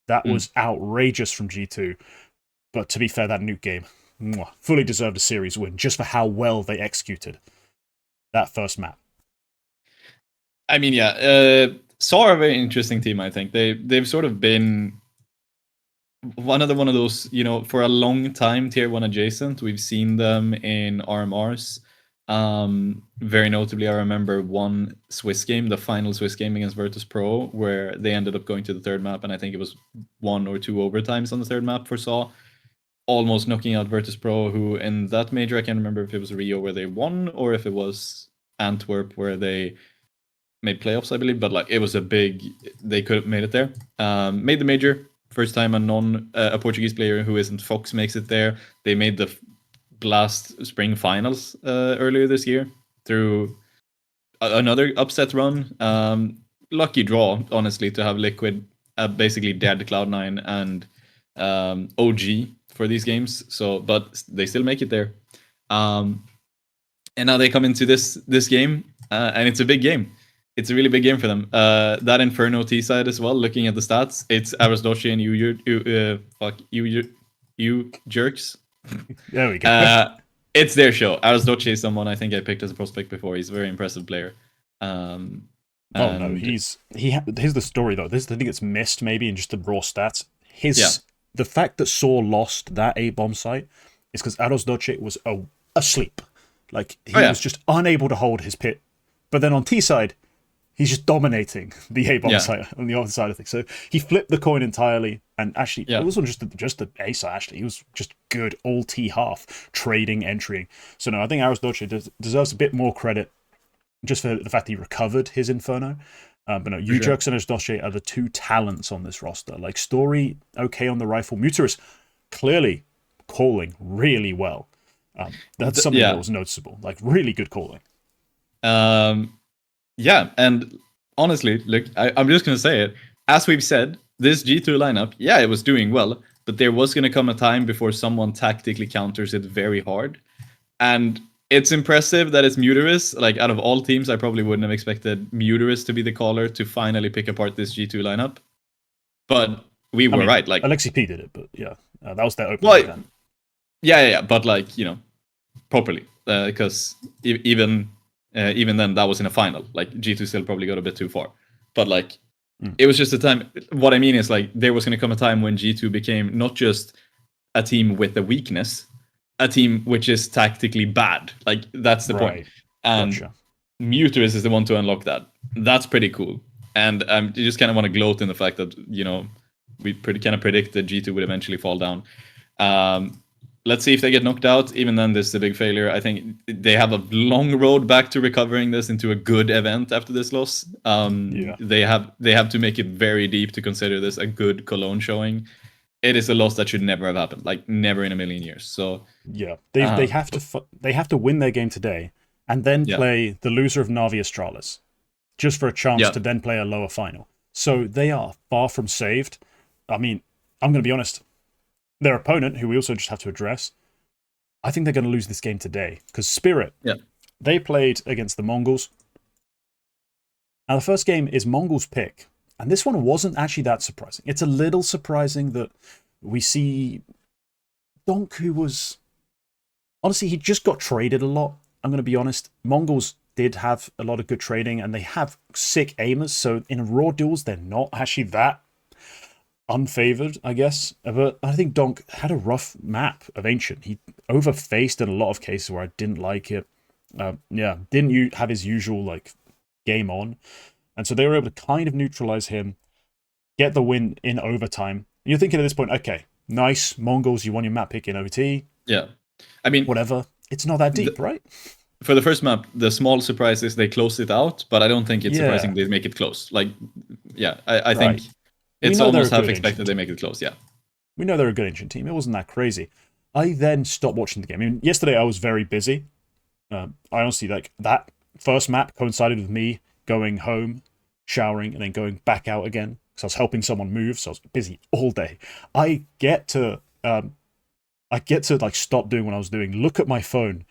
That was outrageous from G2. But to be fair, that Nuke game fully deserved a series win just for how well they executed that first map. I mean, yeah, SAW are a very interesting team, I think. They've sort of been one of those, you know, for a long time, tier 1 adjacent. We've seen them in RMRs. Very notably, I remember one Swiss game, the final Swiss game against Virtus.pro, where they ended up going to the third map, and I think it was 1 or 2 overtimes on the third map for SAW, almost knocking out Virtus.pro, who in that major, I can't remember if it was Rio where they won or if it was Antwerp where they made playoffs, I believe, but like it was they could have made it there. Made the major, first time a Portuguese player who isn't Fox makes it there. They made the Blast Spring Finals earlier this year through another upset run. Lucky draw, honestly, to have Liquid basically dead Cloud9 and OG for these games. So, but they still make it there. And now they come into this game, and it's a big game. It's a really big game for them. That Inferno T side as well. Looking at the stats, it's Arasdoshi and you jerks. There we go. It's their show. Arasdoshi is someone I think I picked as a prospect before. He's a very impressive player. No, here's the story though. This is the thing that's missed maybe in just the raw stats. The fact that SAW lost that A-bomb site is because Arasdoshi was asleep. Like he was just unable to hold his pit. But then on T side, he's just dominating the A-bomb site on the other side of things. So he flipped the coin entirely, and actually, it wasn't just the A side, actually. He was just good all T half, trading, entering. So no, I think Arasdoshi deserves a bit more credit just for the fact that he recovered his Inferno. But no, Ujerks and Arasdoshi are the 2 talents on this roster. Like, Story, okay on the rifle. MUTiRiS, clearly calling really well. That's something that was noticeable. Like, really good calling. Yeah, and honestly, look, I'm just going to say it. As we've said, this G2 lineup, it was doing well, but there was going to come a time before someone tactically counters it very hard. And it's impressive that it's MUTiRiS. Like, out of all teams, I probably wouldn't have expected MUTiRiS to be the caller to finally pick apart this G2 lineup. But we were right. Like, Alexi P did it, but that was their opening. Yeah, but like, you know, properly. Because even then, that was in a final. Like, G2 still probably got a bit too far. But like, it was just a time. What I mean is, like, there was going to come a time when G2 became not just a team with a weakness, a team which is tactically bad. Like, that's the point. And MUTiRiS is the one to unlock that. That's pretty cool. And you just kind of want to gloat in the fact that, you know, we kind of predicted G2 would eventually fall down. Let's see if they get knocked out. Even then, this is a big failure. I think they have a long road back to recovering this into a good event after this loss. They have to make it very deep to consider this a good Cologne showing. It is a loss that should never have happened, like never in a million years. So they have to win their game today and then Yeah. play the loser of Navi Astralis, just for a chance Yeah. to then play a lower final. So they are far from saved. I mean, I'm going to be honest. Their opponent, who we also just have to address, I think they're going to lose this game today. Because Spirit, Yeah. they played against the Mongols. Now, the first game is Mongols pick. And this one wasn't actually that surprising. It's a little surprising that we see Donk, who was... Honestly, he just got traded a lot. I'm going to be honest. Mongols did have a lot of good trading, and they have sick aimers. So in raw duels, they're not actually that unfavored, I guess. But I think Donk had a rough map of Ancient. He overfaced in a lot of cases where I didn't like it. Didn't have his usual like game on. And so they were able to kind of neutralize him, get the win in overtime. And you're thinking at this point, okay, nice, Mongols, you won your map pick in OT. Yeah. I mean, whatever. It's not that deep, right? For the first map, the small surprise is they closed it out, but I don't think it's surprising they make it close. Like, yeah, I think it's almost half expected they make it close, yeah. We know they're a good Ancient team. It wasn't that crazy. I then stopped watching the game. I mean, yesterday I was very busy. I honestly, like, that first map coincided with me going home, showering, and then going back out again. So I was helping someone move, so I was busy all day. I get to like stop doing what I was doing, look at my phone,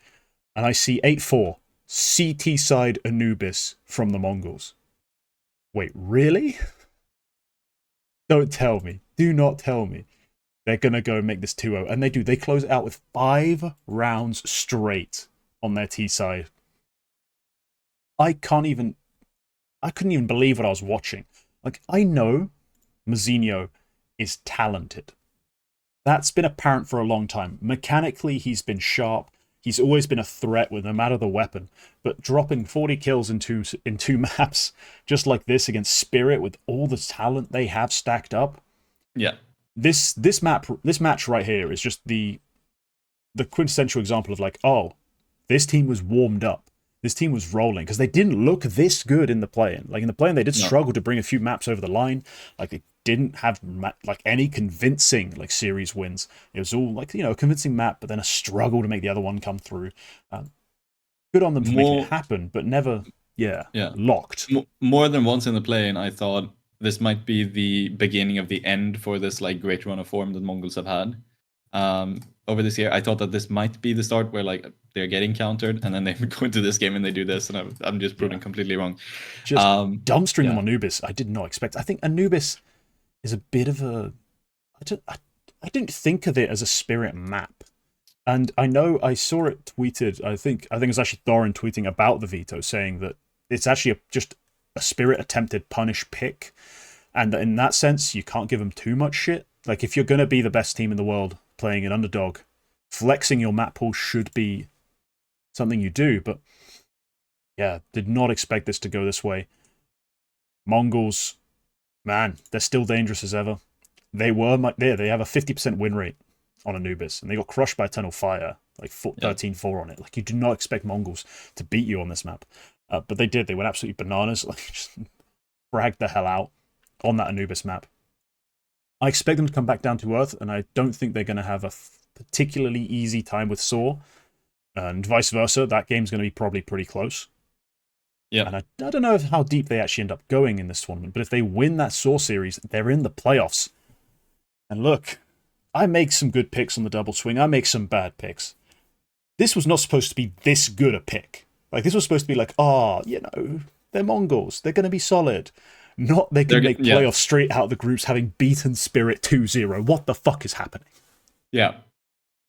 and I see 8-4 CT side Anubis from the Mongols. Wait, really? Don't tell me. Do not tell me. They're gonna go make this 2-0. And they do. They close it out with 5 rounds straight on their T side. I couldn't even believe what I was watching. Like, I know Mazinho is talented. That's been apparent for a long time. Mechanically, he's been sharp. He's always been a threat with no matter the weapon. But dropping 40 kills in two maps, just like this against Spirit with all the talent they have stacked up. Yeah. This match right here is just the quintessential example of like, oh, this team was warmed up. This team was rolling because they didn't look this good in the play-in. Like in the play-in, they did struggle to bring a few maps over the line. Like they didn't have like any convincing like series wins. It was all like, you know, a convincing map, but then a struggle to make the other one come through. Good on them for making it happen, but never, locked. More than once in the play-in, I thought this might be the beginning of the end for this like great run of form that Mongols have had. Over this year, I thought that this might be the start where like they're getting countered, and then they go into this game and they do this, and I'm just proven completely wrong. Just dumpstering them on Anubis. I did not expect. I think Anubis is a bit of a. I didn't think of it as a Spirit map, and I know I saw it tweeted. I think it was actually Thorin tweeting about the veto, saying that it's actually just a Spirit attempted punish pick, and in that sense, you can't give them too much shit. Like if you're gonna be the best team in the world playing an underdog, flexing your map pool should be something you do, but yeah, did not expect this to go this way. Mongols, man, they're still dangerous as ever. They have a 50% win rate on Anubis, and they got crushed by Eternal Fire, like 13-4 on it. Like, you do not expect Mongols to beat you on this map. But they did. They went absolutely bananas, like just fragged the hell out on that Anubis map. I expect them to come back down to earth, and I don't think they're going to have a particularly easy time with SAW, and vice versa. That game's going to be probably pretty close. Yeah. And I don't know how deep they actually end up going in this tournament, but if they win that SAW series, they're in the playoffs. And look, I make some good picks on the double swing. I make some bad picks. This was not supposed to be this good a pick. Like, this was supposed to be like, they're Mongols. They're going to be solid. Not they can make playoffs straight out of the groups having beaten Spirit 2-0. What the fuck is happening? Yeah.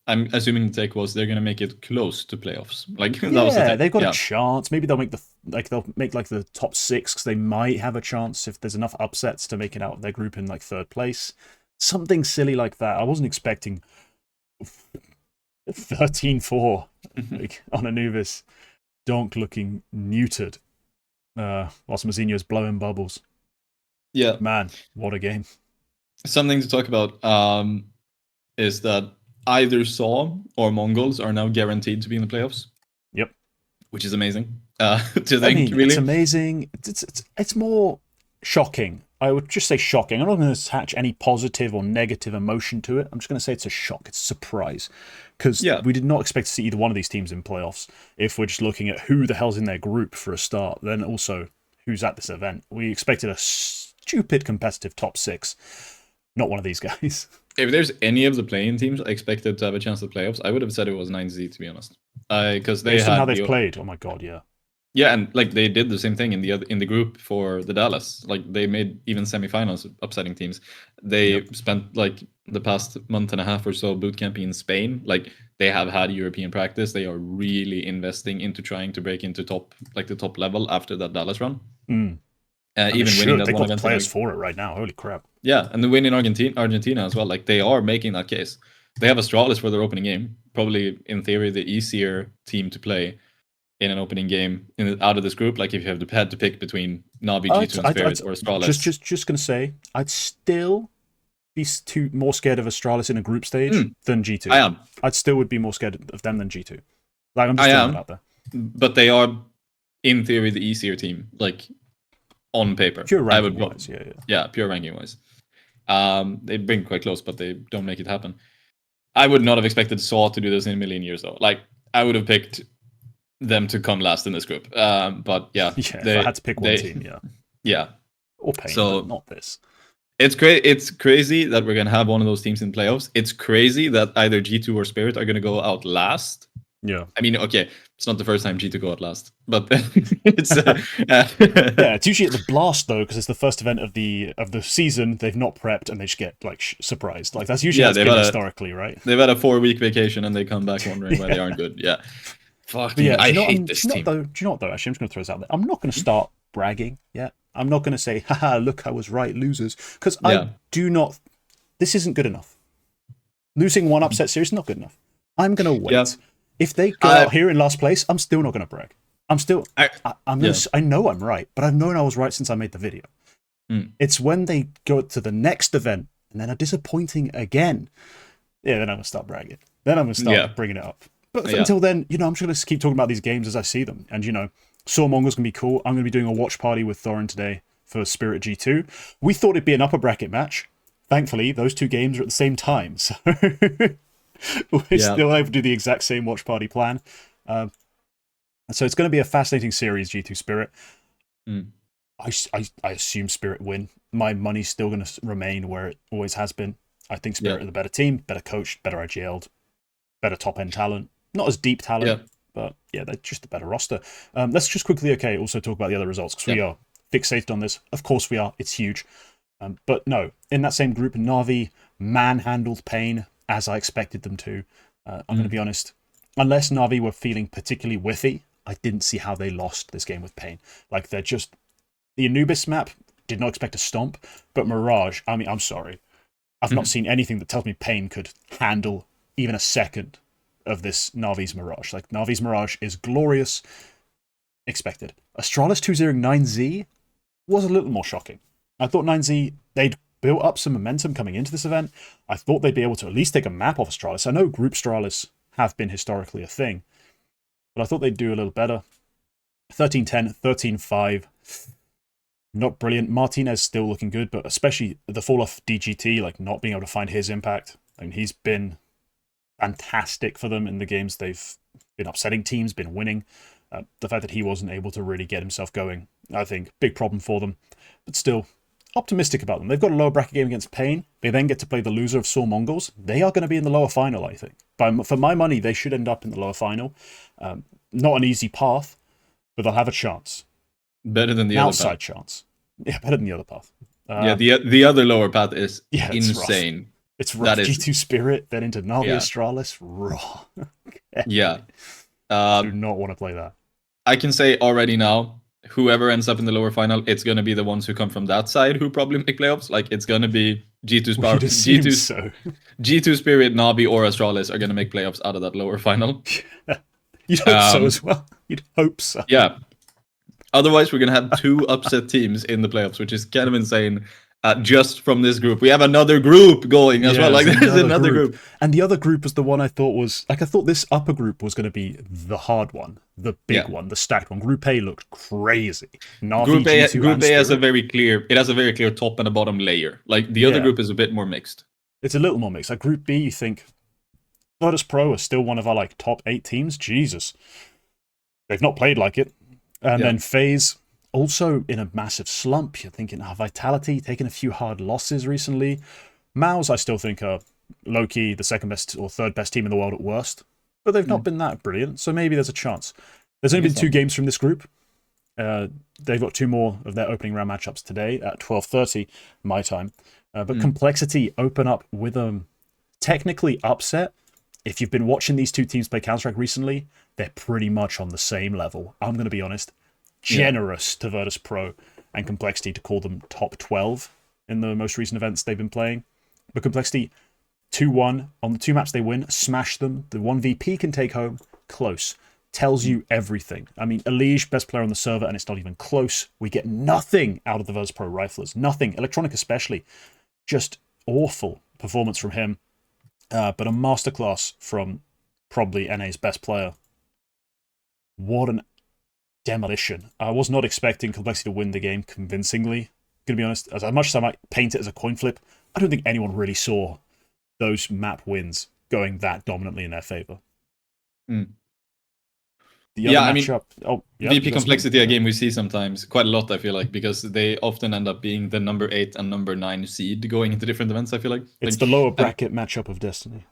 I'm assuming the take was they're going to make it close to playoffs. Like that yeah, was the take. They've got a chance. Maybe they'll make the top 6 because they might have a chance if there's enough upsets to make it out of their group in like 3rd place. Something silly like that. I wasn't expecting 13-4 like, on Anubis. Donk looking neutered. Whilst Mazinho is blowing bubbles. Yeah. Man, what a game. Something to talk about is that either SAW or Mongols are now guaranteed to be in the playoffs. Yep. Which is amazing. Really. It's amazing. It's more shocking I would just say shocking. I'm not going to attach any positive or negative emotion to it. I'm just going to say it's a shock. It's a surprise. Because we did not expect to see either one of these teams in playoffs. If we're just looking at who the hell's in their group for a start, then also who's at this event. We expected a stupid competitive top 6. Not one of these guys. If there's any of the play-in teams I expected to have a chance at playoffs, I would have said it was 9Z, to be honest. Because they Based on had how they've played. Oh my god, yeah. Yeah, and like they did the same thing in the group for the Dallas. Like they made even semifinals upsetting teams. They spent like the past month and a half or so boot camping in Spain. Like they have had European practice. They are really investing into trying to break into the top level after that Dallas run. Even winning that they've one got the event players for it right now. Holy crap! Yeah, and the win in Argentina as well. Like they are making that case. They have Astralis for their opening game. Probably in theory the easier team to play in an opening game out of this group. Like if you had to pick between Navi, G2, and Spirit or Astralis. Just gonna say, I'd still be more scared of Astralis in a group stage than G2. I am. I'd still would be more scared of them than G2. Like I'm just throwing it out there. But they are, in theory, the easier team. Like on paper, pure ranking wise, yeah, pure ranking wise. They bring quite close, but they don't make it happen. I would not have expected SAWS to do this in a million years, though. Like I would have picked them to come last in this group. But yeah, if I had to pick one team, or Pain, so not this. It's great. It's crazy that we're gonna have one of those teams in playoffs. It's crazy that either G2 or Spirit are gonna go out last. Yeah, I mean, okay, it's not the first time G2 go out last, but it's it's usually at the Blast though, because it's the first event of the season. They've not prepped and they just get like surprised. Like that's usually how it's been historically, right? They've had a 4-week vacation and they come back wondering why they aren't good. Yeah. Fuck, I hate this team. Do you know what though? Actually, I'm just going to throw this out there. I'm not going to start bragging yet. I'm not going to say, haha, look, I was right, losers. Because I do not... This isn't good enough. Losing one upset series is not good enough. I'm going to wait. Yeah. If they go out here in last place, I'm still not going to brag. I'm still... I know I'm right, but I've known I was right since I made the video. It's when they go to the next event and then are disappointing again. Yeah, then I'm going to start bragging. Then I'm going to start bringing it up. But until then, I'm just going to keep talking about these games as I see them. And, Sawmonger's going to be cool. I'm going to be doing a watch party with Thorin today for Spirit G2. We thought it'd be an upper bracket match. Thankfully, those two games are at the same time. So we're still able to do the exact same watch party plan. So it's going to be a fascinating series, G2 Spirit. I assume Spirit win. My money's still going to remain where it always has been. I think Spirit are the better team, better coached, better IGL'd, better top-end talent. Not as deep talent, but they're just a better roster. Let's just quickly, also talk about the other results, because we are fixated on this. Of course we are. It's huge. But no, in that same group, Na'Vi manhandled Pain as I expected them to. I'm going to be honest. Unless Na'Vi were feeling particularly whiffy, I didn't see how they lost this game with Pain. Like, they're just... The Anubis map, did not expect a stomp, but Mirage, I mean, I'm sorry. I've not seen anything that tells me Pain could handle even a second of this Na'Vi's Mirage. Like, Na'Vi's Mirage is glorious. Expected. Astralis 209Z was a little more shocking. I thought 9Z, they'd built up some momentum coming into this event. I thought they'd be able to at least take a map off Astralis. I know group Astralis have been historically a thing, but I thought they'd do a little better. 13-10, 13-5. Not brilliant. Martinez still looking good, but especially the fall off DGT, like not being able to find his impact. I mean, he's been fantastic for them in the games they've been upsetting teams, been winning. The fact that he wasn't able to really get himself going, I think, big problem for them. But still, optimistic about them. They've got a lower bracket game against Pain. They then get to play the loser of Saw Mongols. They are going to be in the lower final, I think. For my money, they should end up in the lower final. Not an easy path, but they'll have a chance. Better than the other outside path. Chance. Yeah, better than the other path. The other lower path is insane. Rough. It's rough. G2 Spirit, then into Na'Vi Astralis. Raw. I do not want to play that. I can say already now, whoever ends up in the lower final, it's going to be the ones who come from that side who probably make playoffs. Like, it's going to be G2 Spirit, Na'Vi, or Astralis are going to make playoffs out of that lower final. You'd hope so as well. You'd hope so. Yeah. Otherwise, we're going to have two upset teams in the playoffs, which is kind of insane. just from this group. We have another group going as well. Like there's another group. And the other group was the one I thought was like I thought this upper group was going to be the hard one, the big one, the stacked one. Group A looked crazy. Na'Vi, Group A has a Spirit. very clear top and a bottom layer. Like the other group is a bit more mixed. It's a little more mixed. Like Group B, you think Virtus.pro are still one of our like top 8 teams. Jesus, they've not played like it. And then FaZe also in a massive slump. You're thinking, Vitality taking a few hard losses recently. MUTiRiS, I still think are low-key the second best or third best team in the world at worst, but they've not been that brilliant. So maybe there's a chance. There's only been 2 games from this group. They've got 2 more of their opening round matchups today at 12:30 my time. But Complexity open up with a technically upset. If you've been watching these 2 teams play Counter-Strike recently, they're pretty much on the same level. I'm going to be honest. Generous to Virtus.pro and Complexity to call them top 12 in the most recent events they've been playing. But Complexity 2-1 on the 2 maps they win, smash them. The 1 VP can take home, close. Tells you everything. I mean, Elige, best player on the server, and it's not even close. We get nothing out of the Virtus.pro riflers. Nothing. Electronic especially. Just awful performance from him. But a masterclass from probably NA's best player. What an demolition. I was not expecting Complexity to win the game convincingly. Gonna be honest, as much as I might paint it as a coin flip, I don't think anyone really saw those map wins going that dominantly in their favor. The other matchup, VP Complexity, a game we see sometimes quite a lot, I feel like, because they often end up being the number 8 and number 9 seed going into different events, I feel like. It's the lower bracket matchup of Destiny.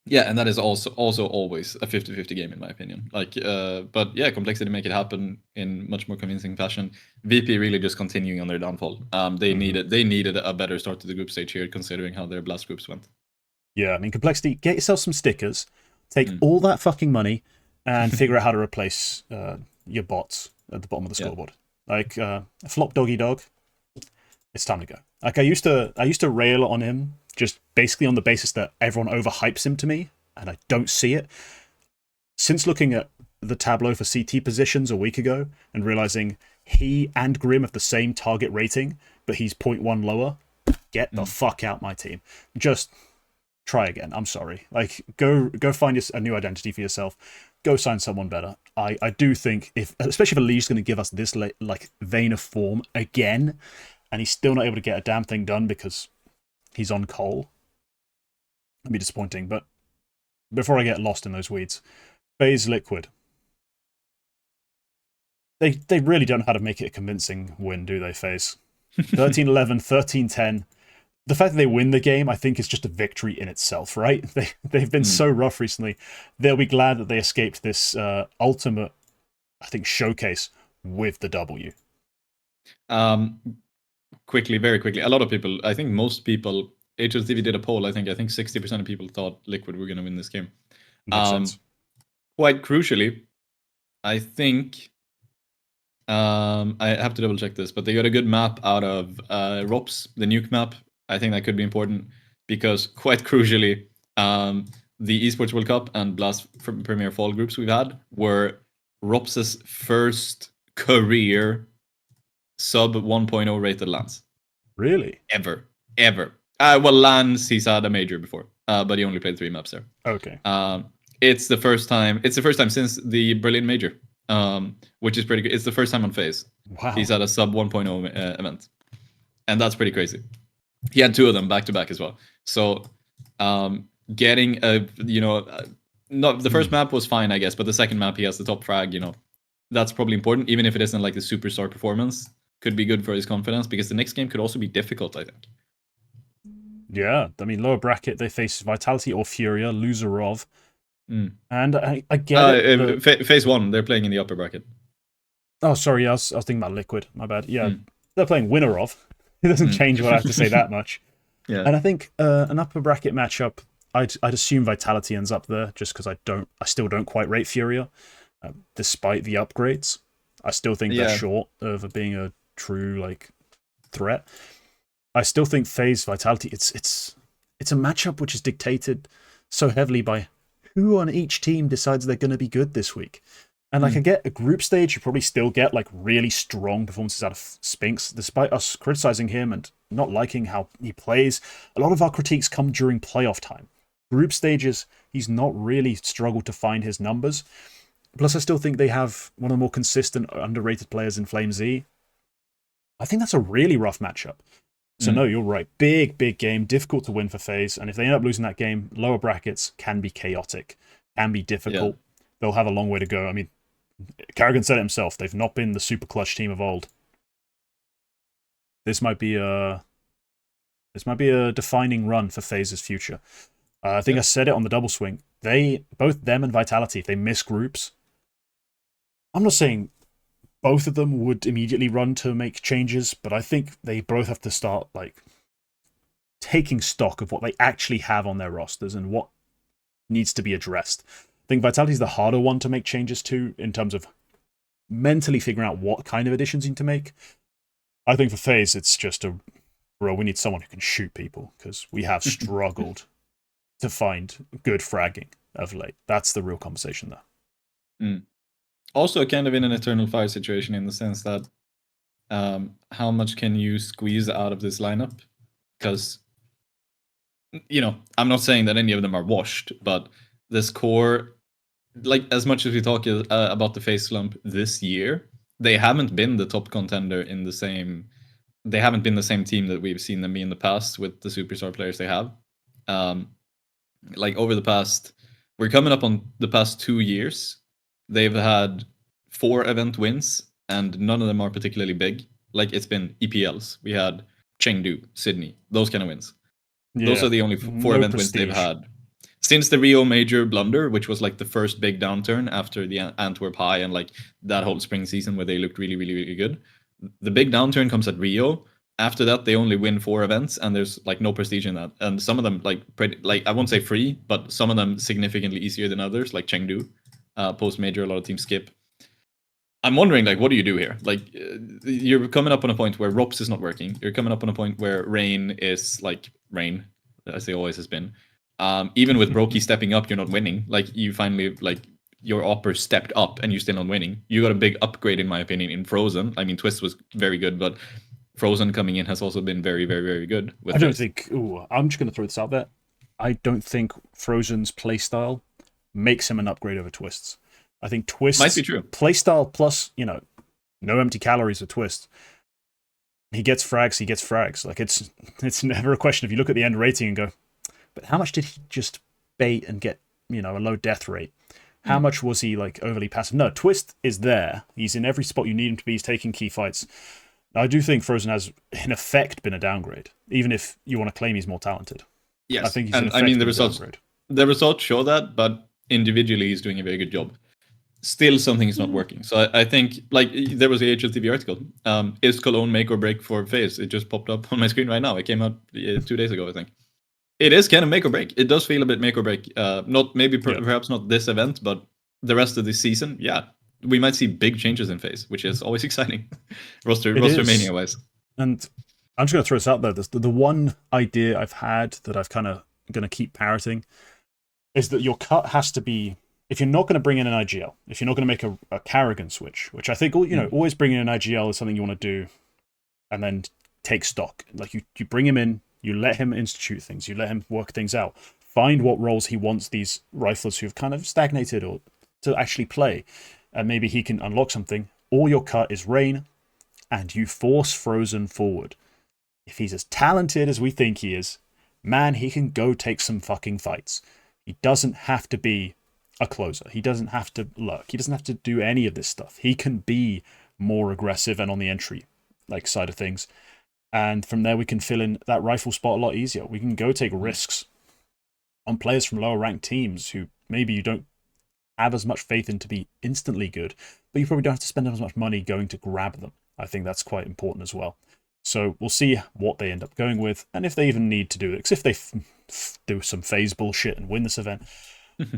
Yeah, and that is also always a 50-50 game in my opinion. Like, but yeah, Complexity make it happen in much more convincing fashion. VP really just continuing on their downfall. They needed a better start to the group stage here, considering how their blast groups went. Yeah, I mean, Complexity, get yourself some stickers, take all that fucking money, and figure out how to replace your bots at the bottom of the scoreboard. Like flop doggy dog. It's time to go. Like I used to rail on him just basically on the basis that everyone overhypes him to me, and I don't see it. Since looking at the tableau for CT positions a week ago and realizing he and Grim have the same target rating, but he's 0.1 lower, get the fuck out my team. Just try again. I'm sorry. Like go find a new identity for yourself. Go sign someone better. I do think especially if Elige's going to give us this like vein of form again, and he's still not able to get a damn thing done because he's on coal. It'd be disappointing. But before I get lost in those weeds, FaZe Liquid. They really don't know how to make it a convincing win, do they, FaZe? 13-11, 13-10. The fact that they win the game, I think, is just a victory in itself, right? They've been so rough recently. They'll be glad that they escaped this ultimate, I think, showcase with the W. Very quickly. A lot of people, I think most people, HLTV did a poll, I think 60% of people thought Liquid were going to win this game. Makes sense. Quite crucially, I think, I have to double check this, but they got a good map out of ROPS, the nuke map. I think that could be important because quite crucially, the Esports World Cup and Blast Premier Fall groups we've had were ROPS's first career sub 1.0 rated LANs. Really? Ever. Well, LANs, he's had a major before, but he only played 3 maps there. Okay. It's the first time since the Berlin major, which is pretty good. It's the first time on FaZe. Wow. He's at a sub 1.0 event. And that's pretty crazy. He had 2 of them back to back as well. So getting not the first map was fine, I guess, but the second map he has the top frag, that's probably important, even if it isn't like the superstar performance. Could be good for his confidence because the next game could also be difficult, I think. Yeah, I mean, lower bracket, they face Vitality or Furia, loser of. And I get it. Phase 1, they're playing in the upper bracket. Oh, sorry, I was thinking about Liquid. My bad. Yeah, they're playing winner of. It doesn't change what I have to say that much. Yeah. And I think an upper bracket matchup, I'd assume Vitality ends up there just because I still don't quite rate Furia, despite the upgrades. I still think they're short of being a true threat. I still think FaZe Vitality, it's a matchup which is dictated so heavily by who on each team decides they're going to be good this week. And I get a group stage, you probably still get really strong performances out of Spinks, despite us criticizing him and not liking how he plays. A lot of our critiques come during playoff time. Group stages, he's not really struggled to find his numbers. Plus, I still think they have one of the more consistent, underrated players in FlameZ. I think that's a really rough matchup. So no, you're right. Big game, difficult to win for FaZe. And if they end up losing that game, lower brackets can be chaotic, can be difficult. Yeah. They'll have a long way to go. I mean, Carrigan said it himself. They've not been the super clutch team of old. This might be a defining run for FaZe's future. I think I said it on the double swing. Both them and Vitality, if they miss groups, I'm not saying both of them would immediately run to make changes, but I think they both have to start like taking stock of what they actually have on their rosters and what needs to be addressed. I think Vitality's the harder one to make changes to in terms of mentally figuring out what kind of additions you need to make. I think for FaZe, it's just we need someone who can shoot people, because we have struggled to find good fragging of late. That's the real conversation there. Also kind of in an eternal fire situation, in the sense that how much can you squeeze out of this lineup? Because, I'm not saying that any of them are washed, but this core, like, as much as we talk about the FaZe slump this year, they haven't been the top contender in the same... They haven't been the same team that we've seen them be in the past with the superstar players they have. Like, over the past... We're coming up on the past 2 years. They've had 4 event wins, and none of them are particularly big. Like, it's been EPLs. We had Chengdu, Sydney, those kind of wins. Yeah, those are the only 4 event wins they've had. Since the Rio Major blunder, which was like the first big downturn after the Antwerp High and like that whole spring season where they looked really, really, really good. The big downturn comes at Rio. After that, they only win 4 events, and there's like no prestige in that. And some of them I won't say free, but some of them significantly easier than others, like Chengdu. Post-major, a lot of teams skip. I'm wondering, like, what do you do here? Like, you're coming up on a point where ROPS is not working. You're coming up on a point where Rain is, like, Rain, as they always has been. Even with Brokey stepping up, you're not winning. Like, you finally, like, your Opper stepped up, and you're still not winning. You got a big upgrade, in my opinion, in Frozen. I mean, Twist was very good, but Frozen coming in has also been very, very, very good. I'm just going to throw this out there. I don't think Frozen's playstyle makes him an upgrade over Twist's. I think Twist's might be true. Playstyle plus, no empty calories with Twist. He gets frags. Like, it's never a question. If you look at the end rating and go, but how much did he just bait and get, a low death rate? How much was he, like, overly passive? No, Twist is there. He's in every spot you need him to be. He's taking key fights. I do think Frozen has, in effect, been a downgrade, even if you want to claim he's more talented. Yes, I think he's and I mean, the results show that, but individually he's doing a very good job. Still, something's not working. So I think, like, there was a HLTV article. Is Cologne make or break for FaZe? It just popped up on my screen right now. It came out 2 days ago, I think. It is kind of make or break. It does feel a bit make or break. Perhaps not this event, but the rest of the season. Yeah, we might see big changes in FaZe, which is always exciting. roster mania wise. And I'm just going to throw this out there. The one idea I've had that I've kind of going to keep parroting is that your cut has to be, if you're not going to bring in an IGL, if you're not going to make a Carrigan switch, which I think, always bringing in an IGL is something you want to do, and then take stock. Like, you bring him in, you let him institute things, you let him work things out, find what roles he wants these riflers who've kind of stagnated or to actually play, and maybe he can unlock something. Or your cut is Rain, and you force Frozen forward. If he's as talented as we think he is, man, he can go take some fucking fights. He doesn't have to be a closer. He doesn't have to lurk. He doesn't have to do any of this stuff. He can be more aggressive and on the entry side of things. And from there, we can fill in that rifle spot a lot easier. We can go take risks on players from lower ranked teams who maybe you don't have as much faith in to be instantly good, but you probably don't have to spend as much money going to grab them. I think that's quite important as well. So we'll see what they end up going with, and if they even need to do it. Because if they do some FaZe bullshit and win this event,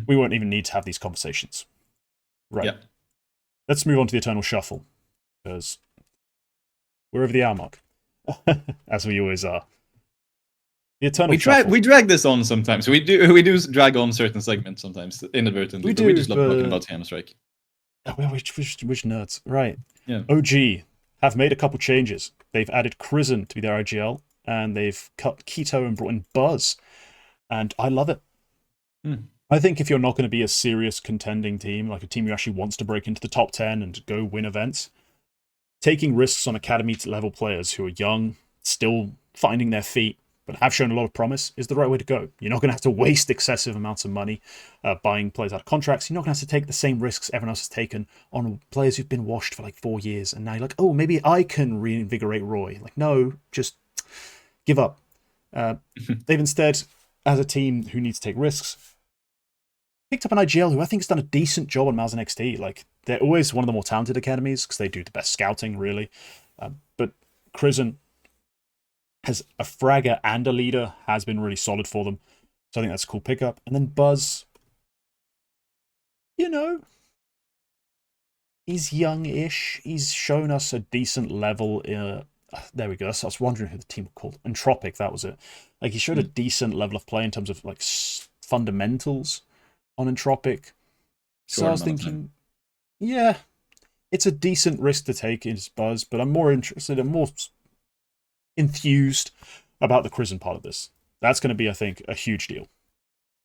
we won't even need to have these conversations. Right. Yeah. Let's move on to the Eternal Shuffle, because we're over the hour mark, as we always are. The Eternal Shuffle. We drag this on sometimes. We do drag on certain segments sometimes inadvertently. We just love talking about Hammerstrike. Which nerds? Right. Yeah. OG have made a couple changes. They've added Crizzen to be their IGL, and they've cut Keto and brought in Buzz, and I love it. Hmm. I think if you're not going to be a serious contending team, like a team who actually wants to break into the top 10 and go win events, taking risks on academy level players who are young, still finding their feet, but have shown a lot of promise is the right way to go. You're not going to have to waste excessive amounts of money buying players out of contracts. You're not going to have to take the same risks everyone else has taken on players who've been washed for like 4 years. And now you're like, oh, maybe I can reinvigorate Roy. Like, no, just give up. They've instead, as a team who needs to take risks, picked up an IGL who I think has done a decent job on Malzahn XT. Like, they're always one of the more talented academies because they do the best scouting, really. But Krizen has a fragger and a leader, has been really solid for them. So I think that's a cool pickup. And then Buzz, he's young-ish. He's shown us a decent level. There we go. I was wondering who the team were called. Entropic, that was it. Like, he showed a decent level of play in terms of like fundamentals on Entropic. So I was thinking, yeah, it's a decent risk to take in Buzz, but I'm more enthused about the Krizen part of this. That's going to be, I think, a huge deal.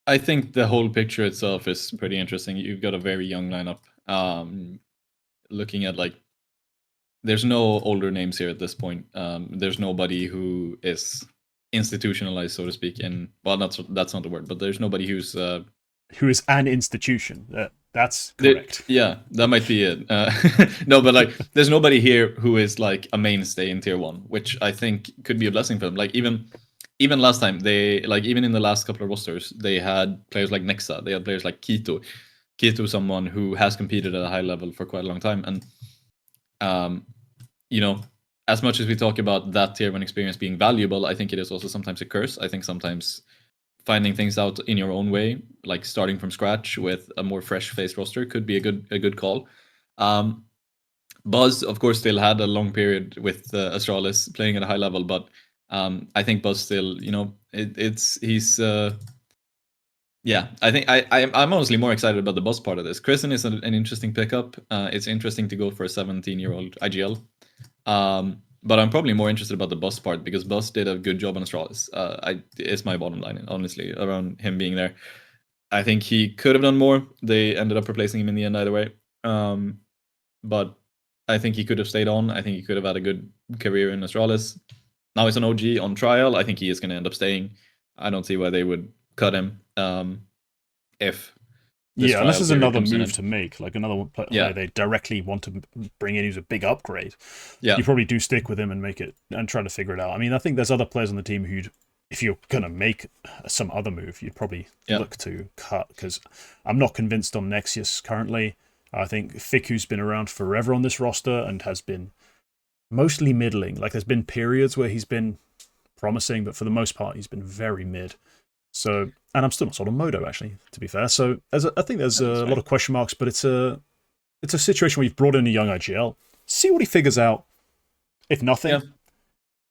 I think the whole picture itself is pretty interesting. You've got a very young lineup. Looking at like, there's no older names here at this point. There's nobody who is institutionalized, so to speak. And well, that's not the word, but there's nobody who is an institution. That's correct. Yeah, that might be it. No, but like, there's nobody here who is like a mainstay in tier 1, which I think could be a blessing for them. Like, even last time, even in the last couple of rosters, they had players like Nexa, they had players like Keto, someone who has competed at a high level for quite a long time. And as much as we talk about that tier 1 experience being valuable, I think it is also sometimes a curse. I think sometimes finding things out in your own way, like starting from scratch with a more fresh-faced roster, could be a good call. Buzz, of course, still had a long period with Astralis playing at a high level, but I think Buzz still, yeah, I think I'm honestly more excited about the Buzz part of this. Krizen is an interesting pickup. It's interesting to go for a 17-year-old IGL. But I'm probably more interested about the Buzz part because Buzz did a good job on Astralis. It's my bottom line, honestly, around him being there. I think he could have done more. They ended up replacing him in the end either way. But I think he could have stayed on. I think he could have had a good career in Astralis. Now he's an OG on trial. I think he is going to end up staying. I don't see why they would cut him if unless there's another move to make, like another player they directly want to bring in who's a big upgrade. Yeah, you probably do stick with him and make it and try to figure it out. I mean, I think there's other players on the team who'd, if you're gonna make some other move, you'd probably look to cut, because I'm not convinced on Nexius currently. I think Fiku's been around forever on this roster and has been mostly middling. Like, there's been periods where he's been promising, but for the most part, he's been very mid. So, and I'm still not sold on Modo, actually, to be fair. So, I think there's a lot of question marks, but it's a situation where you've brought in a young IGL. See what he figures out. If nothing,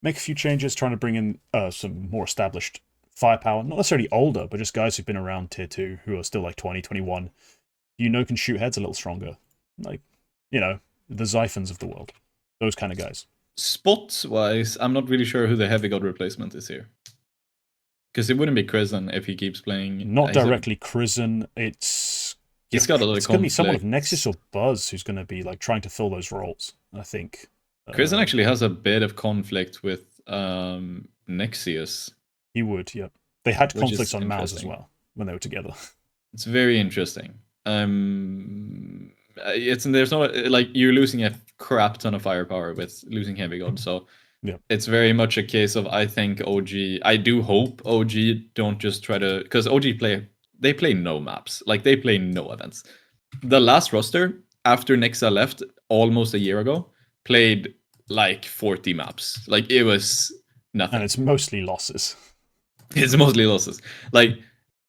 make a few changes, trying to bring in some more established firepower. Not necessarily older, but just guys who've been around tier 2, who are still like 20, 21. Can shoot heads a little stronger. Like, the Xiphons of the world. Those kind of guys. Spots-wise, I'm not really sure who the heavy god replacement is here. Because it wouldn't be Krizen if he keeps playing. Not directly Krizen. He's got a lot of conflict. It's going to be someone of Nexus or Buzz who's going to be like trying to fill those roles, I think. Krizen actually has a bit of conflict with Nexius. He would, yeah. They had conflicts on Mouse as well when they were together. It's very interesting. There's no, like, you're losing a crap ton of firepower with losing heavy god, so it's very much a case of, I think I do hope OG don't just try to, because OG play no maps, like they play no events. The last roster after Nexa left almost a year ago played like 40 maps, like it was nothing, and it's mostly losses. It's mostly losses. Like,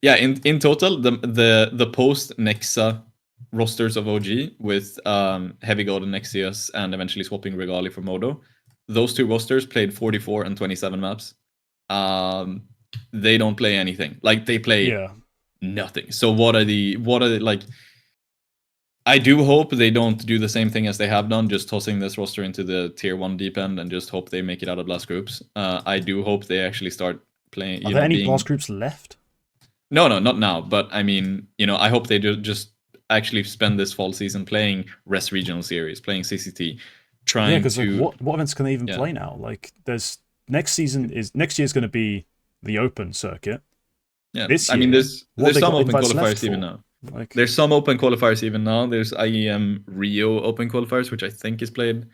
yeah, in total, the post Nexa rosters of OG with Heavy God and Nexius and eventually swapping Regali for Modo, those two rosters played 44 and 27 maps. They don't play anything. Like, they play nothing. So what are the like? I do hope they don't do the same thing as they have done, just tossing this roster into the tier 1 deep end and just hope they make it out of blast groups. I do hope they actually start playing. Are there any blast groups left? No, not now. But I mean, I hope they just actually spend this fall season playing Res Regional Series, playing CCT, trying because to. Like, what events can they even play now? Like, there's next year's going to be the Open circuit. Yeah, this year, I mean, there's some open qualifiers even now. Like, there's some open qualifiers even now. There's IEM Rio open qualifiers, which I think is played.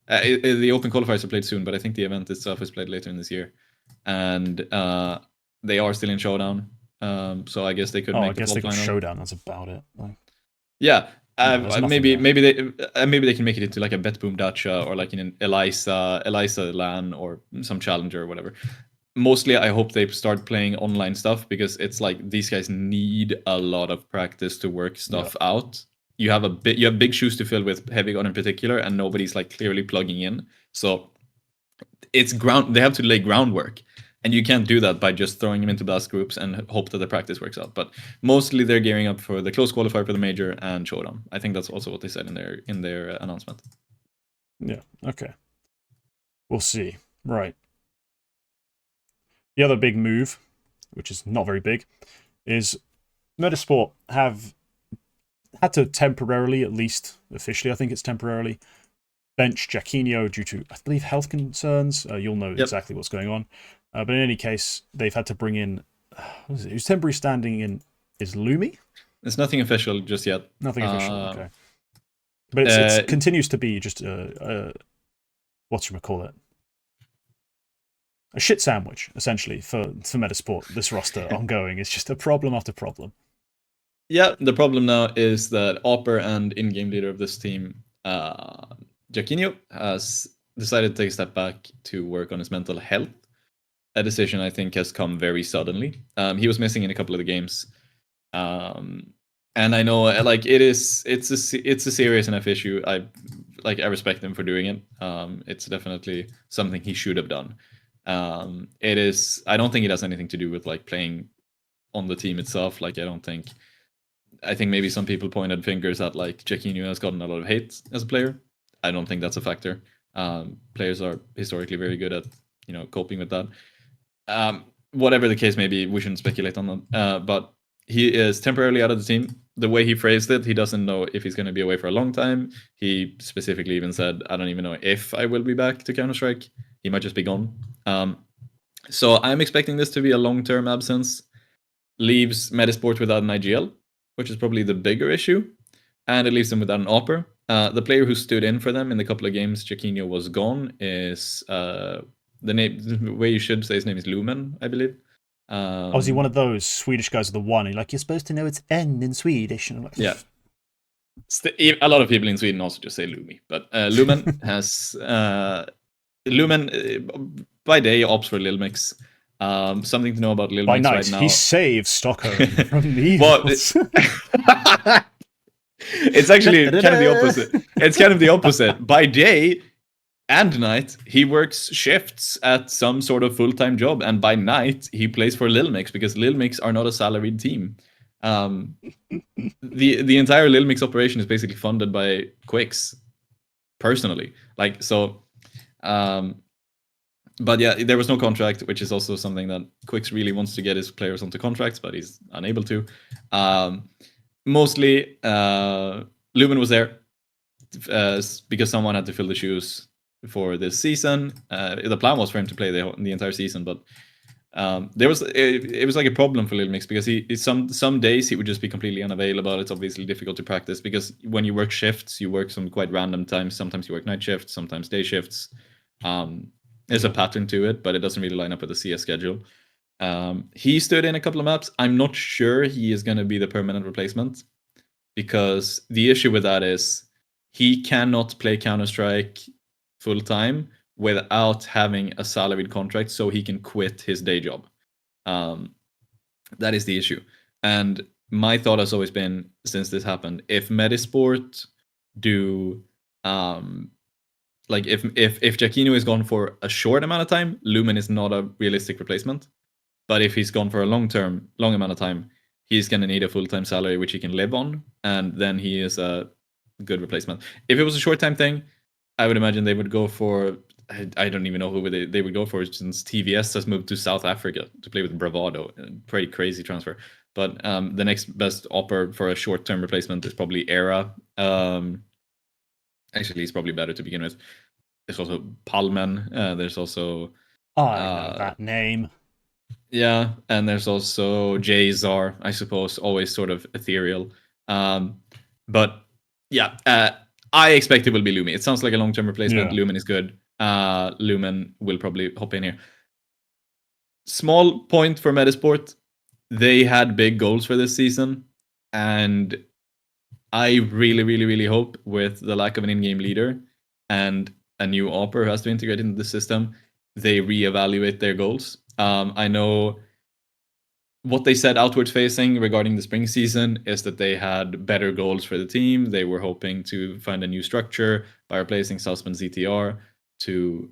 The open qualifiers are played soon, but I think the event itself is played later in this year, and they are still in showdown. So I guess they could. I guess they got showdown. That's about it. Like, yeah, maybe they can make it into like a Bet Boom Dacha or like in an Elisa LAN or some challenger or whatever. Mostly, I hope they start playing online stuff because it's like these guys need a lot of practice to work stuff out. You have big shoes to fill with Heavy God in particular, and nobody's like clearly plugging in. So it's they have to lay groundwork, and you can't do that by just throwing them into blast groups and hope that the practice works out. But mostly they're gearing up for the close qualifier for the major and showdown. I think that's also what they said in their announcement. Yeah. Okay. We'll see. Right. The other big move, which is not very big, is MUTiRiS have had to temporarily, at least officially, I think it's temporarily, bench Jacquinho due to, I believe, health concerns. You'll know exactly what's going on. But in any case, they've had to bring in, who's temporary standing in, is Lumi? It's nothing official just yet. Nothing official, okay. But it continues to be just whatchamacallit? A shit sandwich, essentially, for MUTiRiS. This roster ongoing is just a problem after problem. Yeah, the problem now is that Opper and in-game leader of this team, Jacquinho, has decided to take a step back to work on his mental health. A decision I think has come very suddenly. He was missing in a couple of the games, and I know like it's a serious enough issue. I respect him for doing it. It's definitely something he should have done. It is. I don't think it has anything to do with like playing on the team itself. Like I think maybe some people pointed fingers at like Jacquinho has gotten a lot of hate as a player. I don't think that's a factor. Players are historically very good at coping with that. Whatever the case may be, we shouldn't speculate on that. But he is temporarily out of the team. The way he phrased it, he doesn't know if he's going to be away for a long time. He specifically even said, I don't even know if I will be back to Counter-Strike. He might just be gone. So I'm expecting this to be a long-term absence. Leaves MUTiRiS without an IGL, which is probably the bigger issue. And it leaves them without an Opper. The player who stood in for them in the couple of games Jacquinho was gone is... the way you should say his name is Lumen, I believe. Is he one of those Swedish guys with the one? You're like, you're supposed to know it's N in Swedish. And I'm like, yeah. A lot of people in Sweden also just say Lumi. But Lumen has... Lumen, by day, opts for Lil Mix. Something to know about Lil Mix right now. He saves Stockholm from the Eagles. It's actually kind of the opposite. It's kind of the opposite. By day and night, he works shifts at some sort of full-time job, and by night, he plays for Lil Mix because Lil Mix are not a salaried team. The entire Lil Mix operation is basically funded by Quicks personally. Like so. But yeah, there was no contract, which is also something that Quicks really wants to get his players onto contracts, but he's unable to. Mostly, Lumen was there because someone had to fill the shoes for this season. The plan was for him to play the entire season, but it was like a problem for Lil Mix because some days he would just be completely unavailable. It's obviously difficult to practice because when you work shifts, you work some quite random times. Sometimes you work night shifts, sometimes day shifts. There's a pattern to it, but it doesn't really line up with the CS schedule. He stood in a couple of maps. I'm not sure he is going to be the permanent replacement because the issue with that is he cannot play Counter-Strike full time without having a salaried contract so he can quit his day job. That is the issue. And my thought has always been, since this happened, if MUTiRiS do... like if Jacquinho is gone for a short amount of time, Lumen is not a realistic replacement. But if he's gone for a long amount of time, he's going to need a full-time salary which he can live on, and then he is a good replacement. If it was a short time thing, I would imagine they would go for. I don't even know who they would go for, since TVS has moved to South Africa to play with Bravado. Pretty crazy transfer. But the next best offer for a short-term replacement is probably Era. Actually, it's probably better to begin with. There's also Palmen. There's also I know that name. Yeah, and there's also Jazar, I suppose, always sort of ethereal. But yeah, I expect it will be Lumi. It sounds like a long-term replacement. Yeah. Lumen is good. Lumen will probably hop in here. Small point for Metasport. They had big goals for this season, and I really, really, really hope, with the lack of an in-game leader and a new opera who has to integrate into the system, they reevaluate their goals. I know what they said outward facing regarding the spring season is that they had better goals for the team. They were hoping to find a new structure by replacing SAWS and ZTR to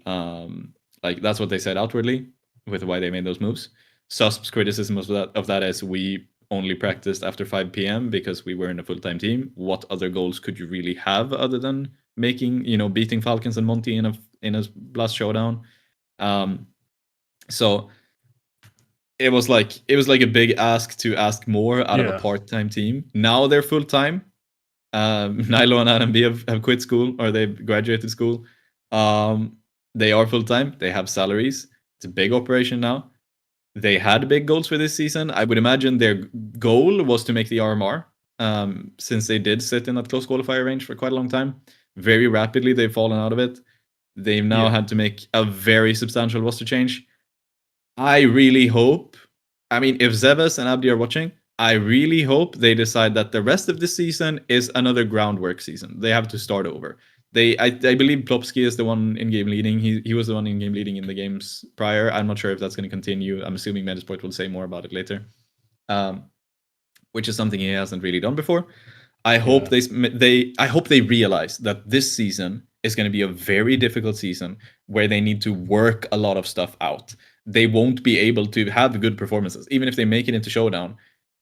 like, that's what they said outwardly with why they made those moves. SAWS's criticism of that is, we only practiced after 5 p.m. because we were in a full-time team. What other goals could you really have other than making, beating Falcons and Monty in a blast showdown? So it was like a big ask to ask more out of a part-time team. Now they're full-time. Nilo and Adam B have quit school, or they've graduated school. They are full-time. They have salaries. It's a big operation now. They had big goals for this season. I would imagine their goal was to make the RMR, since they did sit in that close qualifier range for quite a long time. Very rapidly, they've fallen out of it. They've now had to make a very substantial roster change. I really hope, if Zevas and Abdi are watching, I really hope they decide that the rest of the season is another groundwork season. They have to start over. I believe Plopsky is the one in-game leading. He was the one in-game leading in the games prior. I'm not sure if that's going to continue. I'm assuming Metasport will say more about it later, which is something he hasn't really done before. I hope they realize that this season is going to be a very difficult season where they need to work a lot of stuff out. They won't be able to have good performances. Even if they make it into Showdown,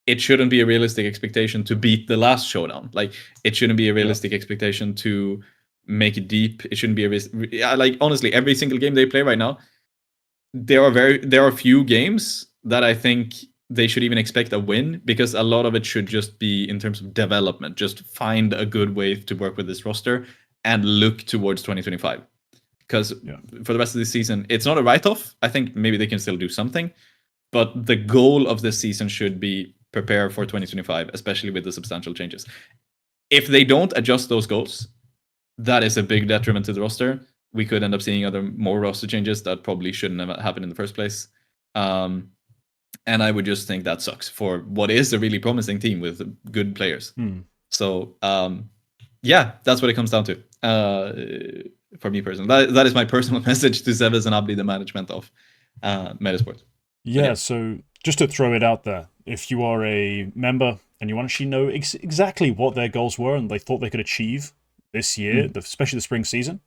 it shouldn't be a realistic expectation to beat the last Showdown. Like, it shouldn't be a realistic expectation to make it deep. It shouldn't be honestly, every single game they play right now, there are few games that I think they should even expect a win, because a lot of it should just be in terms of development. Just find a good way to work with this roster and look towards 2025. Because for the rest of the season, it's not a write-off. I think maybe they can still do something, but the goal of this season should be prepare for 2025, especially with the substantial changes. If they don't adjust those goals, that is a big detriment to the roster. We could end up seeing more roster changes that probably shouldn't have happened in the first place. And I would just think that sucks for what is a really promising team with good players. So, that's what it comes down to. For me personally, that is my personal message to Zevas and Abdi, the management of Metasport. So just to throw it out there, if you are a member and you actually know exactly what their goals were and they thought they could achieve this year, especially the spring season,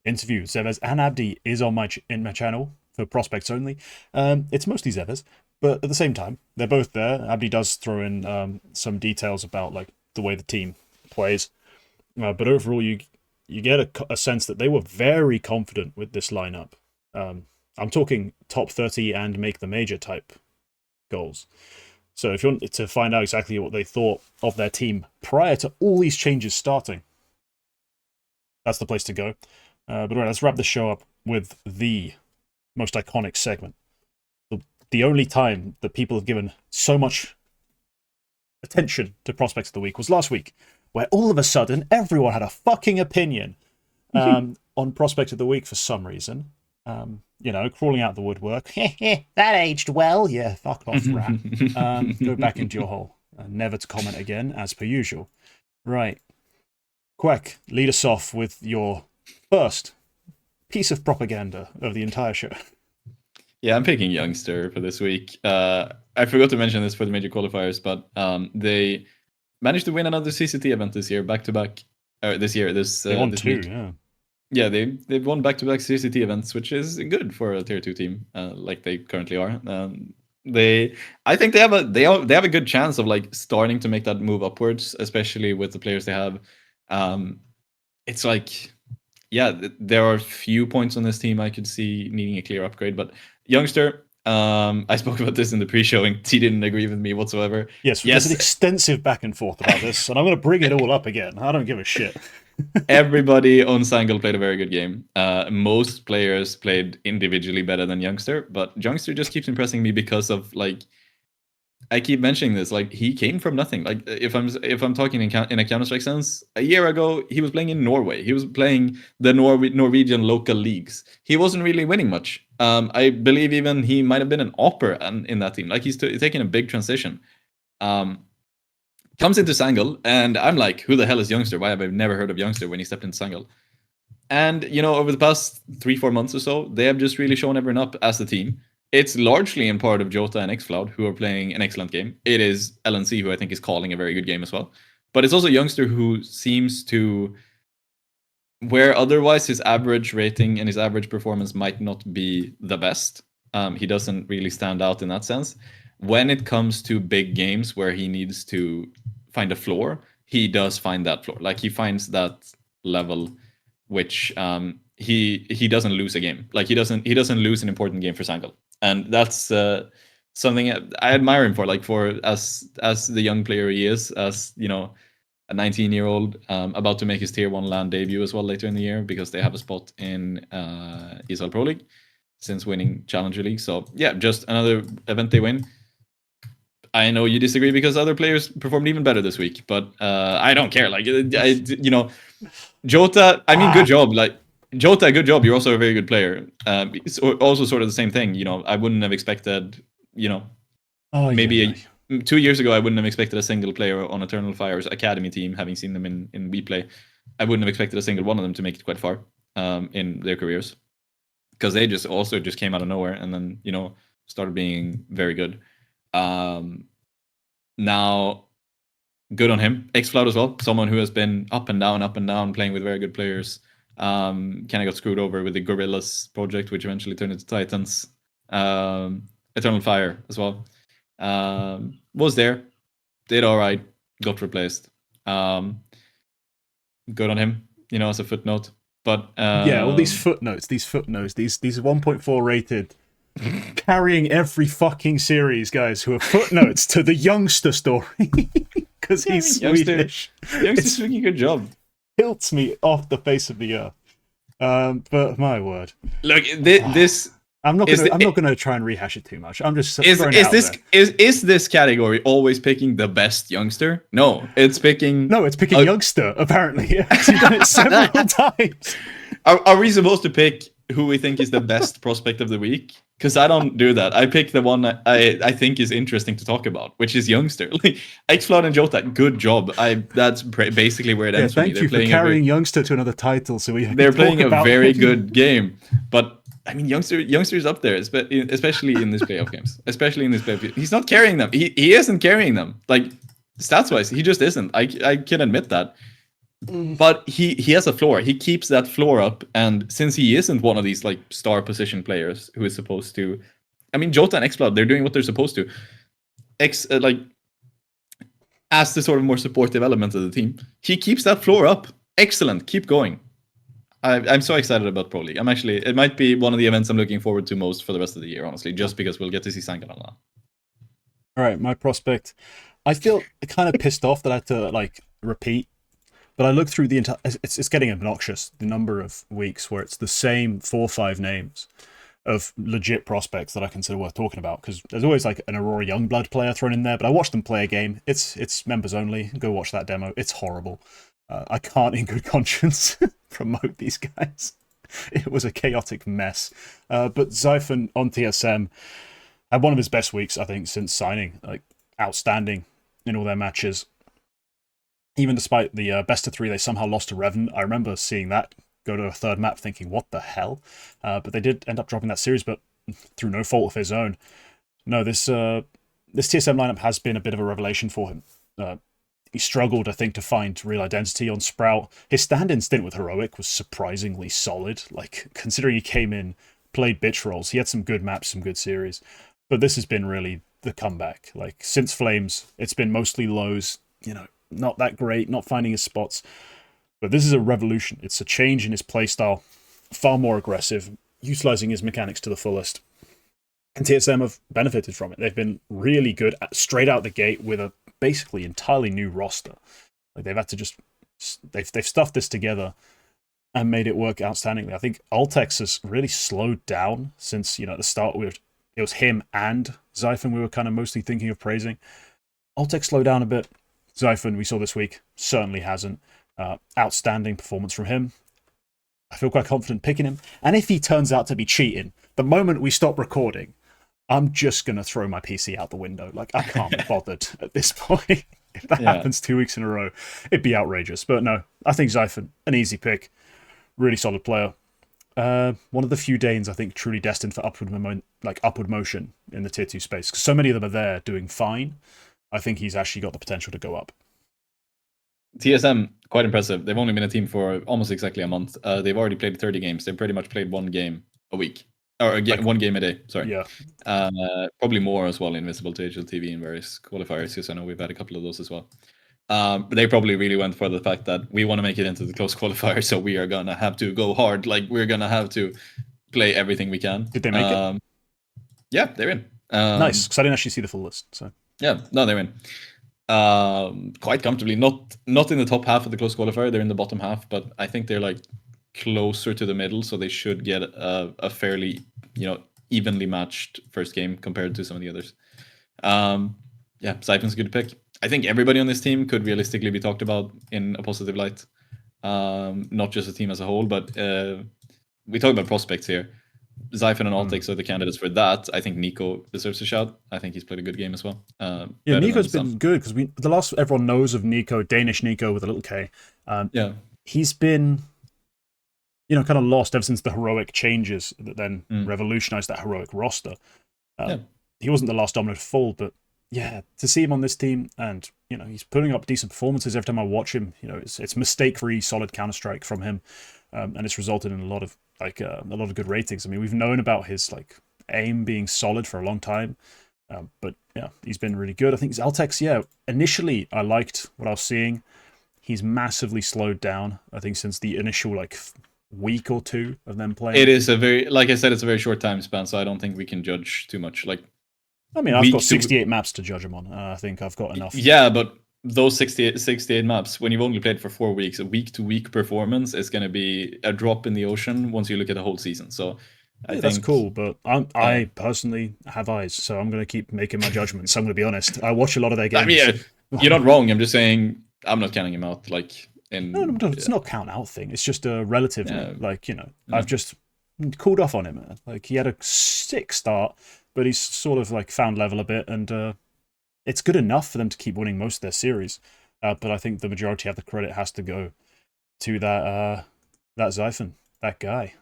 interview Zevas and Abdi is on in my channel for prospects only. It's mostly Zevas, but at the same time, they're both there. Abdi does throw in some details about like the way the team plays, but overall, you get a sense that they were very confident with this lineup. I'm talking top 30 and make the major type goals. So if you want to find out exactly what they thought of their team prior to all these changes starting, that's the place to go. But all right, let's wrap the show up with the most iconic segment. The only time that people have given so much attention to Prospects of the Week was last week, where all of a sudden everyone had a fucking opinion on Prospect of the Week for some reason. Crawling out the woodwork. That aged well. Yeah, fuck off, rat. Go back into your hole. Never to comment again, as per usual. Right. Quack, lead us off with your first piece of propaganda of the entire show. Yeah, I'm picking Youngster for this week. I forgot to mention this for the major qualifiers, but they managed to win another CCT event this year, back-to-back. They won two, week. yeah. Yeah, they've won back-to-back CCT events, which is good for a tier 2 team, like they currently are. I think they have a good chance of like starting to make that move upwards, especially with the players they have. It's like, yeah, there are a few points on this team I could see needing a clear upgrade, but youngster, I spoke about this in the pre-show and T didn't agree with me whatsoever. Yes, there's an Yes, extensive back and forth about this, and I'm going to bring it all up again. I don't give a shit. everybody on Sangle played a very good game. Most players played individually better than youngster, but youngster just keeps impressing me because of like, I keep mentioning this. Like, he came from nothing. Like, if I'm talking in a Counter-Strike sense, a year ago he was playing in Norway. He was playing the Norwegian local leagues. He wasn't really winning much. I believe even he might have been an opper in that team. Like, he's taking a big transition. Comes into Sangle, and I'm like, who the hell is youngster? Why have I never heard of youngster when he stepped into Sangle? And over the past 3-4 months or so, they have just really shown everyone up as a team. It's largely in part of Jota and xCloud, who are playing an excellent game. It is LNC, who I think is calling a very good game as well. But it's also youngster who seems to, where otherwise his average rating and his average performance might not be the best, he doesn't really stand out in that sense. When it comes to big games where he needs to find a floor, he does find that floor. Like, he finds that level which he doesn't lose a game. Like, he doesn't lose an important game for Sangle, and that's something I admire him for. Like, for as the young player he is, as a 19-year-old about to make his tier 1 LAN debut as well later in the year, because they have a spot in ESL Pro League since winning Challenger League. So yeah, just another event they win. I know you disagree because other players performed even better this week, but I don't care. Like, Jota, I mean, good job. Like, Jota, good job. You're also a very good player. It's also sort of the same thing. I wouldn't have expected, maybe 2 years ago, I wouldn't have expected a single player on Eternal Fire's academy team, having seen them in WePlay. I wouldn't have expected a single one of them to make it quite far in their careers, because they just came out of nowhere and then, started being very good. Now, good on him. xCloud as well, someone who has been up and down, playing with very good players. Kind of got screwed over with the Gorillas project, which eventually turned into Titans. Eternal Fire as well. Was there, did all right, got replaced. Good on him, as a footnote. But yeah, all these footnotes, these 1.4 rated, carrying every fucking series, guys, who are footnotes to the youngster story, because he's Swedish. Youngster's doing a good job. Tilts me off the face of the earth. But my word, look, this. I'm not gonna try and rehash it too much. I'm just throwing it out there. Is this category always picking the best youngster? No, it's picking youngster. Apparently, yeah. You've done it several times. Are we supposed to pick who we think is the best prospect of the week? Because I don't do that. I pick the one I think is interesting to talk about, which is youngster. Like, xCloud and Jota, good job. That's basically where it ends for me. Thank you for carrying youngster to another title. So they're playing a very good game, but. I mean, youngster is up there, especially in these playoff games. He's not carrying them. He isn't carrying them. Like, stats wise, he just isn't. I can admit that. But he has a floor. He keeps that floor up, and since he isn't one of these like star position players who is supposed to, I mean, Jota and xCloud, they're doing what they're supposed to. As the sort of more supportive element of the team, he keeps that floor up. Excellent. Keep going. I'm so excited about Pro League. It might be one of the events I'm looking forward to most for the rest of the year, honestly, just because we'll get to see Sangal on that. All right, my prospect. I feel kind of pissed off that I had to repeat, but I look through the entire. It's getting obnoxious, the number of weeks where it's the same 4 or 5 names of legit prospects that I consider worth talking about, because there's always like an Aurora Youngblood player thrown in there, but I watched them play a game. It's members only. Go watch that demo. It's horrible. I can't in good conscience promote these guys. It was a chaotic mess. But Zyphon on TSM had one of his best weeks, I think, since signing. Like, outstanding in all their matches. Even despite the best of 3, they somehow lost to Revan. I remember seeing that go to a third map thinking, what the hell? But they did end up dropping that series, but through no fault of his own. No, this TSM lineup has been a bit of a revelation for him. He struggled, I think, to find real identity on Sprout. His stand-in stint with Heroic was surprisingly solid. Like, considering he came in, played bitch roles, he had some good maps, some good series. But this has been really the comeback. Like, since Flames, it's been mostly lows, not that great, not finding his spots. But this is a revolution. It's a change in his playstyle, far more aggressive, utilizing his mechanics to the fullest. And TSM have benefited from it. They've been really good straight out the gate with a basically entirely new roster. Like they've had to just they've stuffed this together and made it work outstandingly. I think Altex has really slowed down since, at the start it was him and Xiphon we were kind of mostly thinking of praising. Altex slowed down a bit. Xiphon, we saw this week, certainly hasn't. Outstanding performance from him. I feel quite confident picking him. And if he turns out to be cheating, the moment we stop recording, I'm just going to throw my PC out the window. Like, I can't be bothered at this point. If that happens 2 weeks in a row, it'd be outrageous. But no, I think Xiphon, an easy pick. Really solid player. One of the few Danes, I think, truly destined for upward motion in the tier 2 space. Because so many of them are there doing fine. I think he's actually got the potential to go up. TSM, quite impressive. They've only been a team for almost exactly a month. They've already played 30 games. They've pretty much played one game a week. Or one game a day, sorry. Yeah. Probably more as well, invisible to HLTV in various qualifiers, because I know we've had a couple of those as well. But they probably really went for the fact that we want to make it into the close qualifier, so we are going to have to go hard. Like, we're going to have to play everything we can. Did they make it? Yeah, they're in. Nice, because I didn't actually see the full list. So yeah, no, they're in. Quite comfortably. Not in the top half of the close qualifier. They're in the bottom half, but I think they're like closer to the middle, so they should get a fairly, evenly matched first game compared to some of the others. Yeah, Xiphon's a good pick. I think everybody on this team could realistically be talked about in a positive light. Not just the team as a whole, but we talk about prospects here. Xiphon and Altex are the candidates for that. I think Nico deserves a shout. I think he's played a good game as well. Yeah, Nico's been good, because the last everyone knows of Nico, Danish Nico with a little K. He's been, kind of lost ever since the heroic changes that then revolutionized that heroic roster. He wasn't the last dominant full, but yeah, to see him on this team, and he's putting up decent performances every time I watch him. It's mistake-free, solid Counter-Strike from him, and it's resulted in a lot of good ratings. I mean, we've known about his aim being solid for a long time, but yeah, he's been really good. I think Altex, initially I liked what I was seeing. He's massively slowed down, I think, since the initial week or two of them playing. It is a very, like I said, it's a very short time span, so I don't think we can judge too much. I mean, I've got 68 maps to judge him on. I think I've got enough. Yeah, but those 68 maps, when you've only played for 4 weeks, a week-to-week performance is going to be a drop in the ocean once you look at the whole season. So I think that's cool, but I personally have eyes, so I'm going to keep making my judgments. I'm going to be honest. I watch a lot of their games. I mean, you're not wrong. I'm just saying I'm not counting him out. No, it's not a count out thing. It's just a relative. I've just cooled off on him. He had a sick start, but he's sort of found level a bit, and it's good enough for them to keep winning most of their series. But I think the majority of the credit has to go to that Xiphon, that guy,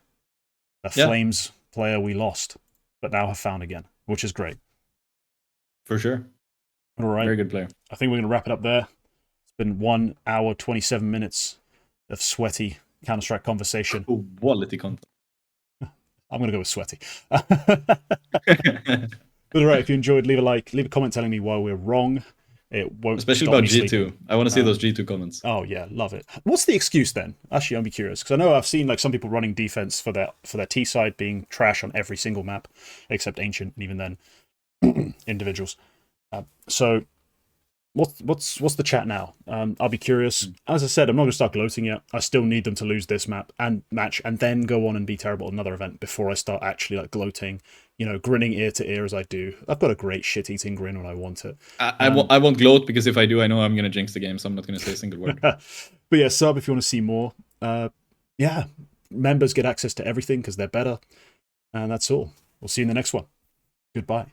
the Flames player we lost, but now have found again, which is great. For sure. All right. Very good player. I think we're going to wrap it up there. It's been 1 hour, 27 minutes of sweaty Counter-Strike conversation. Quality content. I'm going to go with sweaty. But all right, if you enjoyed, leave a like, leave a comment telling me why we're wrong. It won't. Especially about G2. I want to see those G2 comments. Oh yeah, love it. What's the excuse then? Actually, I'd be curious, because I know I've seen some people running defense for their T side being trash on every single map, except Ancient, and even then, individuals. So, what's the chat now? I'll be curious. As I said, I'm not going to start gloating yet. I still need them to lose this match, and then go on and be terrible at another event before I start actually gloating. Grinning ear to ear as I do. I've got a great shit-eating grin when I want it. I won't gloat, because if I do, I know I'm going to jinx the game, so I'm not going to say a single word. But yeah, sub if you want to see more. Members get access to everything because they're better. And that's all. We'll see you in the next one. Goodbye.